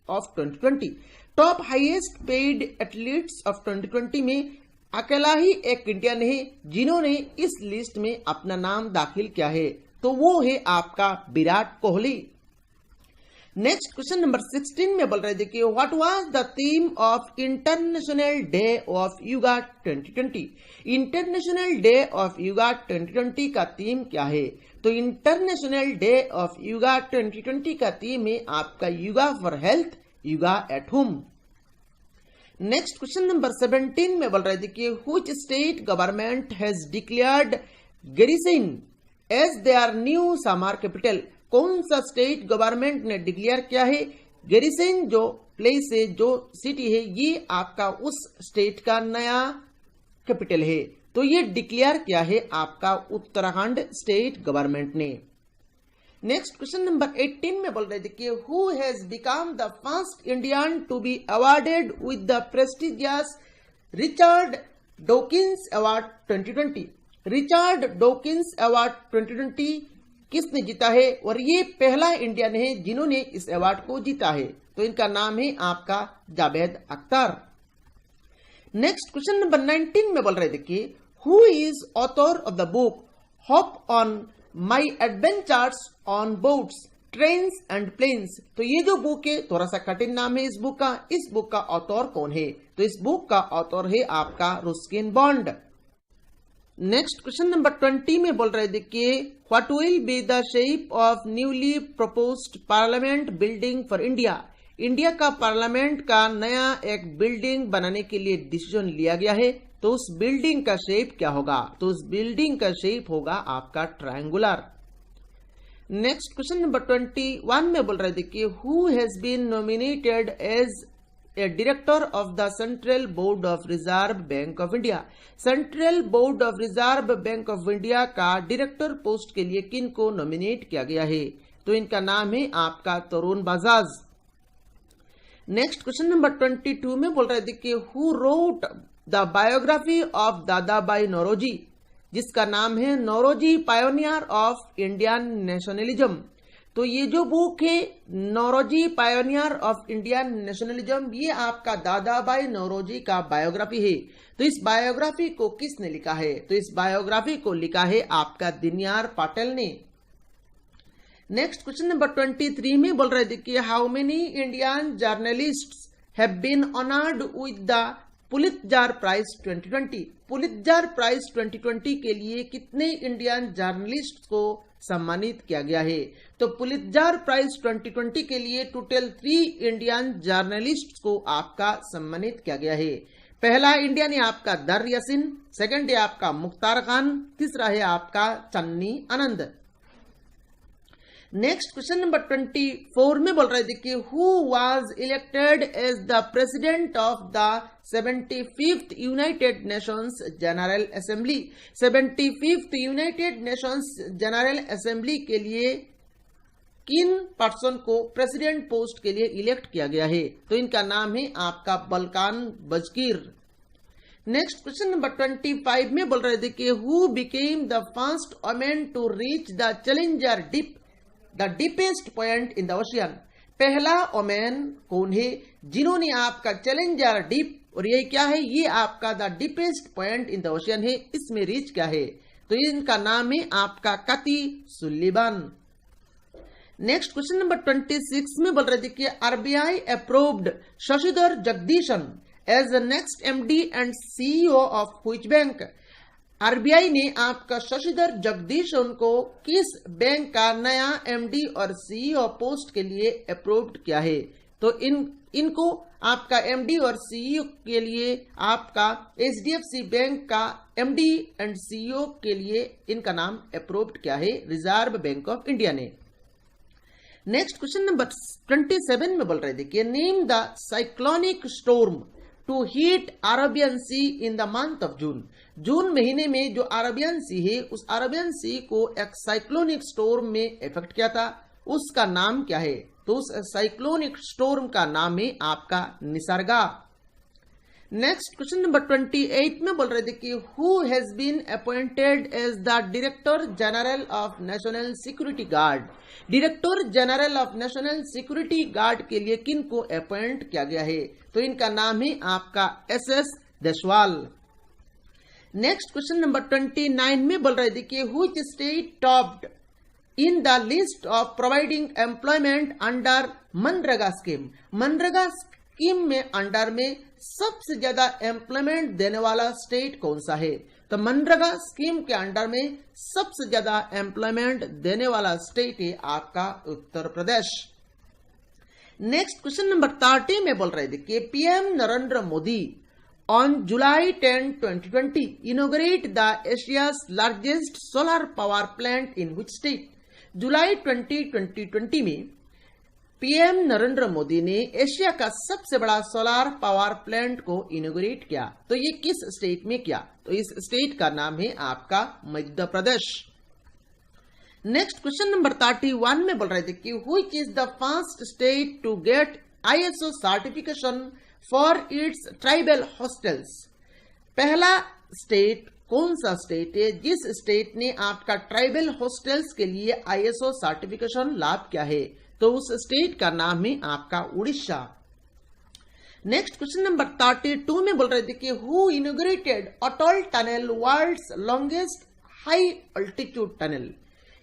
of 2020। Top highest paid athletes of 2020 में अकेला ही एक इंडियन है जिन्होंने इस लिस्ट में अपना नाम दाखिल किया है, तो वो है आपका Virat Kohli. Next question number 16 में बोल रहे थे कि what was the theme of international day of yoga 2020। International day of yoga 2020 का थीम क्या है, तो इंटरनेशनल डे ऑफ योगा 2020 का थीम है आपका yoga for health, yoga at home. Next question number 17 में बोल रहे थे कि which state government has declared Gairsain as their new summer capital. कौन सा स्टेट गवर्नमेंट ने डिक्लेयर किया है गैरिसन जो प्लेस है, जो सिटी है, ये आपका उस स्टेट का नया कैपिटल है। तो ये डिक्लेयर किया है आपका उत्तराखंड स्टेट गवर्नमेंट ने। नेक्स्ट क्वेश्चन नंबर 18 में बोल रहे थे कि who has become the first Indian to be awarded with the prestigious Richard Dawkins award 2020। Richard Dawkins award 2020 किसने जीता है, और ये पहला इंडियन है जिन्होंने इस अवार्ड को जीता है, तो इनका नाम है आपका Javed Akhtar. Next question number 19 में बोल रहे थे कि who is author of the book hop on my adventures on boats trains and planes. तो ये जो बुक है थोड़ा सा कठिन नाम है इस बुक का ऑथर कौन है, तो इस बुक का ऑथर है आपका रुस्किन बॉन्ड। नेक्स्ट क्वेश्चन नंबर 20 में बोल रहे थे कि what will be the shape of newly proposed parliament building for India. India का पार्लियामेंट का नया एक बिल्डिंग बनाने के लिए डिसीजन लिया गया है, तो उस बिल्डिंग का शेप क्या होगा, तो उस बिल्डिंग का शेप होगा आपका ट्रायंगुलर। नेक्स्ट क्वेश्चन नंबर 21 में बोल रहे थे कि who has been nominated as a director of the central board of reserve bank of India. Central board of reserve bank of India का डायरेक्टर पोस्ट के लिए किन को नॉमिनेट किया गया है, तो इनका नाम है आपका Tarun Bajaj. Next question number 22 में बोल रहे थे कि who wrote the biography of Dadabhai Naoroji, जिसका नाम है Naoroji pioneer of Indian nationalism. तो ये जो बुक है Naoroji pioneer of Indian nationalism, ये आपका दादाबाई नौरोजी का बायोग्राफी है। तो इस बायोग्राफी को किसने लिखा है, तो इस बायोग्राफी को लिखा है आपका दिनयार पाटिल ने। नेक्स्ट क्वेश्चन नंबर 23 में बोल रहे थे कि how many Indian journalists have been honoured with the Pulitzer prize 2020। Pulitzer prize 2020 के लिए कितने इंडियन जर्नलिस्ट को सम्मानित किया गया है, तो पुलित्जर प्राइज 2020 के लिए टोटल 3 इंडियन जर्नलिस्ट को आपका सम्मानित किया गया है। पहला इंडियन है आपका दर यासिन, सेकंड है आपका मुख्तार खान, तीसरा है आपका Channi Anand. Next question number 24 में बोल रहे थे कि who was elected as the president of the 75th United Nations general assembly. 75th United Nations general assembly के लिए किन पर्सन को प्रेसिडेंट पोस्ट के लिए इलेक्ट किया गया है, तो इनका नाम है आपका बलकान बजकीर। नेक्स्ट क्वेश्चन नंबर 25 में बोल रहे थे कि who became the first women to reach the Challenger Deep the deepest point in the ocean. पहला वुमेन कौन है जिन्होंने आपका चैलेंजर डीप, और ये क्या है, ये आपका the deepest point in the ocean है, इसमें रीच क्या है, तो इनका नाम है आपका कती सुल्लिवान। नेक्स्ट क्वेश्चन नंबर 26 में बोल रहे थे कि RBI approved Shashidhar Jagdishan as next MD and CEO of which bank. RBI ने आपका शशिधर जगदीशन को किस बैंक का नया एमडी और सीईओ पोस्ट के लिए अप्रूव्ड किया है। तो इनको आपका एमडी और सीईओ के लिए आपका एचडीएफसी बैंक का एमडी एंड सीईओ के लिए इनका नाम अप्रूव्ड किया है रिजर्व बैंक ऑफ इंडिया ने। नेक्स्ट क्वेश्चन नंबर 27 में बोल रहे थे कि name the cyclonic storm to hit Arabian sea in the month of June. जून महीने में जो अरेबियन सी है उस अरेबियन सी को एक साइक्लोनिक स्टॉर्म में इफेक्ट किया था, उसका नाम क्या है। तो उस साइक्लोनिक स्टॉर्म का नाम है आपका निसर्गा। नेक्स्ट क्वेश्चन नंबर 28 में बोल रहे थे कि who has been appointed as the director general of National Security Guard. Director general of National Security Guard के लिए किन को अपॉइंट किया गया है। तो इनका नाम है आपका SS Deswal. Next question number 29 में बोल रहे थे कि which state topped in the list of providing employment under MNREGA scheme. MNREGA scheme में अंडर में सबसे ज्यादा एम्प्लॉयमेंट देने वाला स्टेट कौन सा है। तो मनरेगा स्कीम के अंडर में सबसे ज्यादा एम्प्लॉयमेंट देने वाला स्टेट है आपका Uttar Pradesh. Next question number 30 में बोल रहे थे कि PM Narendra Modi on July 10, 2020 inaugurate the Asia's largest solar power plant in which state. जुलाई 2020 में पीएम नरेंद्र मोदी ने एशिया का सबसे बड़ा सोलर पावर प्लांट को इनॉग्रेट किया। तो ये किस स्टेट में किया। तो इस स्टेट का नाम है आपका Madhya Pradesh. Next question number 31 में बोल रहे थे कि which is the first state to get ISO certification for its tribal hostels. पहला स्टेट कौन सा स्टेट है जिस स्टेट ने आपका ट्राइबल हॉस्टल्स के लिए आईएसओ सर्टिफिकेशन लाभ किया है। तो उस स्टेट का नाम है आपका उड़ीसा। नेक्स्ट क्वेश्चन नंबर 32 में बोल रहे थे कि who inaugurated Atal tunnel world's longest high altitude tunnel.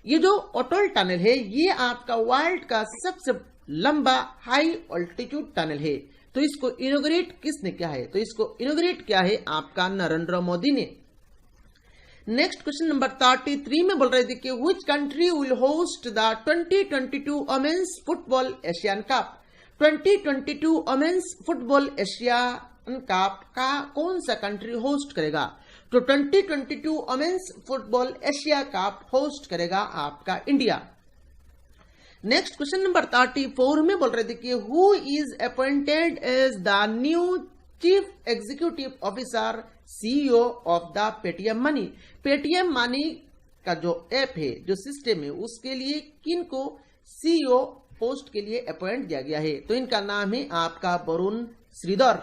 ये जो अटल टनल है ये आपका वर्ल्ड का सबसे लंबा हाई अल्टीट्यूड टनल है। तो इसको इनॉग्रेट किसने किया है। तो इसको इनॉग्रेट किया है आपका नरेंद्र मोदी ने। नेक्स्ट क्वेश्चन नंबर 33 में बोल रहे थे कि which country will host the 2022 women's football Asian cup. 2022 women's football Asian cup का कौन सा कंट्री होस्ट करेगा। तो 2022 women's football Asia cup host करेगा आपका इंडिया। नेक्स्ट क्वेश्चन नंबर 34 में बोल रहे थे कि who is appointed as the new chief executive officer CEO of the Paytm money. Paytm money का जो ऐप है जो सिस्टम है उसके लिए किन को सीईओ पोस्ट के लिए अपॉइंट किया गया है। तो इनका नाम है आपका Varun Sridhar.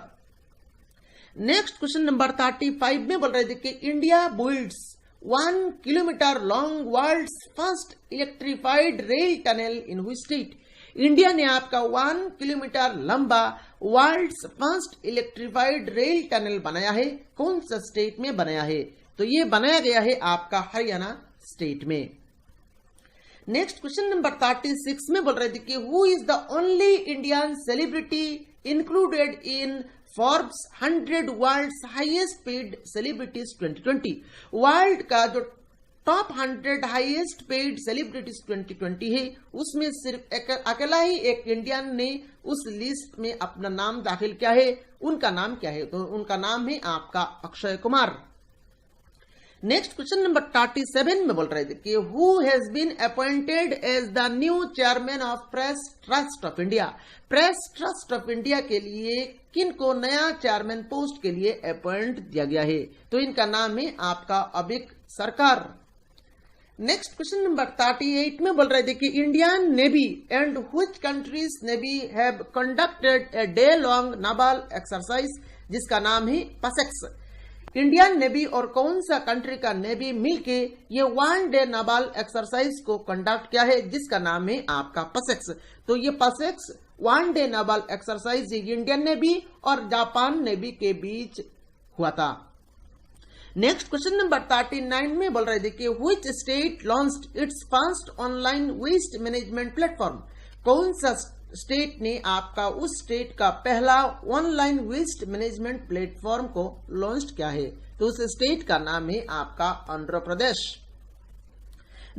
Next question number 35 में बोल रहे थे कि India builds 1 kilometre long world's first electrified rail tunnel in which state. India ने आपका 1 किलोमीटर लंबा world's first electrified rail tunnel बनाया है। कौन सा स्टेट में बनाया है। तो ये बनाया गया है आपका हरियाणा स्टेट में। नेक्स्ट क्वेश्चन नंबर 36 में बोल रहे थे कि who is the only Indian celebrity included in Forbes 100 world's highest paid celebrities 2020। World का जो टॉप 100 हाईएस्ट पेड सेलिब्रिटीज 2020 है उसमें सिर्फ अकेला ही एक इंडियन ने उस लिस्ट में अपना नाम दाखिल किया है। उनका नाम क्या है। तो उनका नाम है आपका Akshay Kumar. Next question number 37 में बोल रहे थे कि who has been appointed as the new chairman of Press Trust of India. Press Trust of India के लिए किन को नया चेयरमैन पोस्ट के लिए अपॉइंट दिया गया है। तो इनका नाम है आपका अबिक सरकार। नेक्स्ट क्वेश्चन नंबर 38 में बोल रहे थे कि Indian navy and which countries navy have conducted a day long novel exercise जिसका नाम है पसेक्स। इंडियन नेवी और कौन सा कंट्री का नेवी मिलके ये 1 डे नावल एक्सरसाइज को कंडक्ट किया है जिसका नाम है आपका पसेक्स। तो ये पसेक्स 1 day novel exercise Indian navy और जापान नेवी के बीच हुआ था। नेक्स्ट क्वेश्चन नंबर 39 में बोल रहे देखिए which state launched its first online waste management platform. कौन सा स्टेट ने आपका उस स्टेट का पहला ऑनलाइन वेस्ट मैनेजमेंट प्लेटफॉर्म को लॉन्च किया है, तो उस स्टेट का नाम है आपका Andhra Pradesh.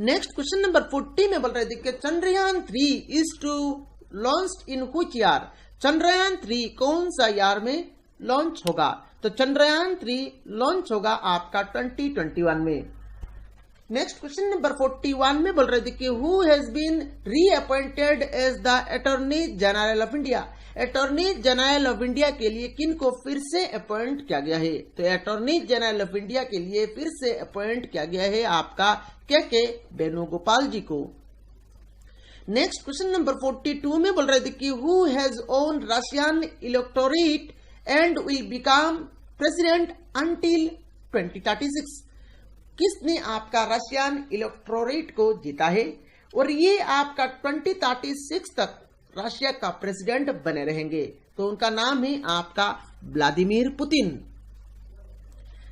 Next question number 40 में बोल रहे देखिए Chandrayaan 3 is to launch in which year. Chandrayaan 3 कौन सा ईयर में लॉन्च होगा, तो चंद्रयान 3 लॉन्च होगा आपका 2021 में। नेक्स्ट क्वेश्चन नंबर 41 में बोल रहे थे कि who has been reappointed as the attorney general of India. Attorney general of India के लिए किन को फिर से अपॉइंट किया गया है, तो अटॉर्नी जनरल ऑफ इंडिया के लिए फिर से अपॉइंट किया गया है आपका के वेणुगोपाल जी को। नेक्स्ट क्वेश्चन नंबर 42 में बोल रहे थे कि who has own Russian electorate and will become president until 2036। किसने आपका रशियन इलेक्टोरेट को जीता है और ये आपका 2036 तक रशिया का प्रेसिडेंट बने रहेंगे, तो उनका नाम है आपका Vladimir Putin.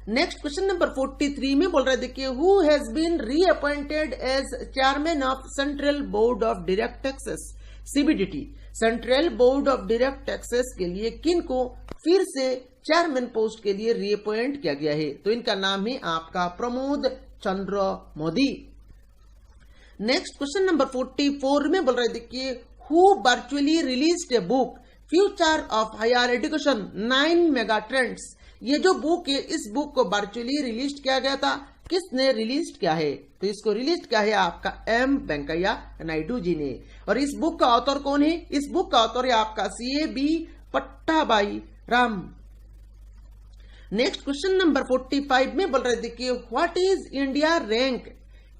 Next question number 43 में बोल रहे थे कि who has been reappointed as chairman of central board of direct taxes CBDT। Central board of direct taxes के लिए किन को फिर से चेयरमैन पोस्ट के लिए रीअपॉइंट किया गया है, तो इनका नाम है आपका Pramod Chandra Modi. Next question number 44 में बोल रहे थे कि who virtually released a book future of higher education 9 mega trends. ये जो बुक है इस बुक को वर्चुअली रिलीज किया गया था, किसने रिलीज किया है, तो इसको रिलीज किया है आपका M वेंकैया नायडू जी ने। और इस बुक का ऑथर कौन है, इस बुक का ऑथर है आपका CAB Pattabhi Ram. Next question number 45 में बोल रहे थे कि what is India rank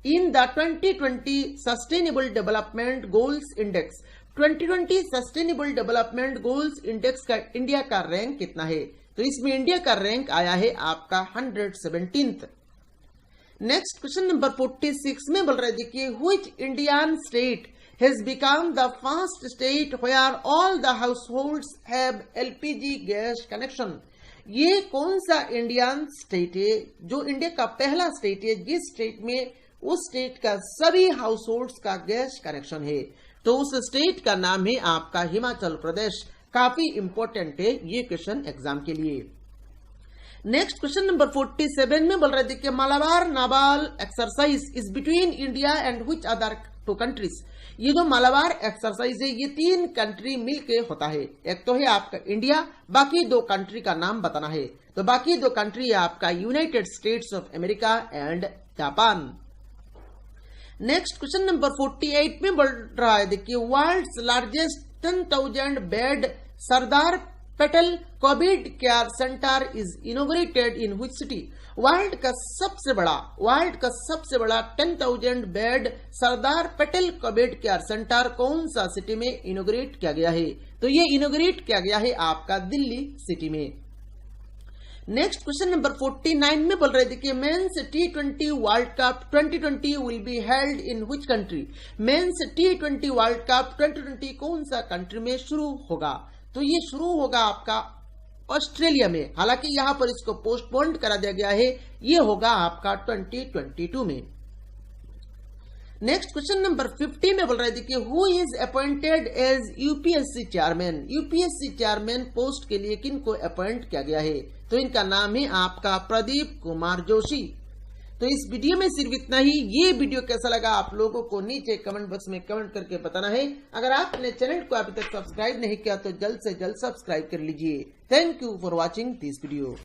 in the 2020 sustainable development goals index. 2020 sustainable development goals index का इंडिया का रैंक कितना है, तो इसमें इंडिया का रैंक आया है आपका 117th। नेक्स्ट क्वेश्चन नंबर 46 में बोल रहे थे कि which Indian state has become the first state where all the households have LPG gas connection. ये कौन सा इंडियन स्टेट है जो इंडिया का पहला स्टेट है जिस स्टेट में उस स्टेट का सभी हाउसहोल्ड्स का गैस कनेक्शन है, तो उस स्टेट का नाम है आपका हिमाचल प्रदेश। काफी इंपॉर्टेंट है ये क्वेश्चन एग्जाम के लिए। नेक्स्ट क्वेश्चन नंबर 47 में बोल रहे थे कि Malabar naval exercise is between India and which other 2 countries. ये जो मलाबार एक्सरसाइज है ये 3 कंट्री मिलके होता है, एक तो है आपका इंडिया, बाकी 2 कंट्री का नाम बताना है, तो बाकी 2 कंट्री है आपका United States of America and Japan. Next question number 48 में बोल रहा है देखिए world's largest 10,000 bed Sardar Patel covid care centre is inaugurated in which city. World का सबसे बड़ा 10,000 bed Sardar Patel covid care centre कौन सा सिटी में इनोग्रेट किया गया है, तो ये इनोग्रेट किया गया है आपका दिल्ली सिटी में। नेक्स्ट क्वेश्चन नंबर 49 में बोल रहे थे कि men's T20 world cup 2020 will be held in which country. Men's T20 world cup 2020 कौन सा कंट्री में शुरू होगा, तो ये शुरू होगा आपका ऑस्ट्रेलिया में। हालांकि यहां पर इसको पोस्टपोन्ड करा दिया गया है, ये होगा आपका 2022 में। नेक्स्ट क्वेश्चन नंबर 50 में बोल रहे थे कि who is appointed as UPSC chairman. UPSC chairman post के लिए किन को अपॉइंट किया गया है, तो इनका नाम है आपका प्रदीप कुमार जोशी। तो इस वीडियो में सिर्फ इतना ही। ये वीडियो कैसा लगा आप लोगों को नीचे कमेंट बॉक्स में कमेंट करके बताना है। अगर आपने चैनल को अभी तक सब्सक्राइब नहीं किया तो जल्द से जल्द सब्सक्राइब कर लीजिए। Thank you for watching this video.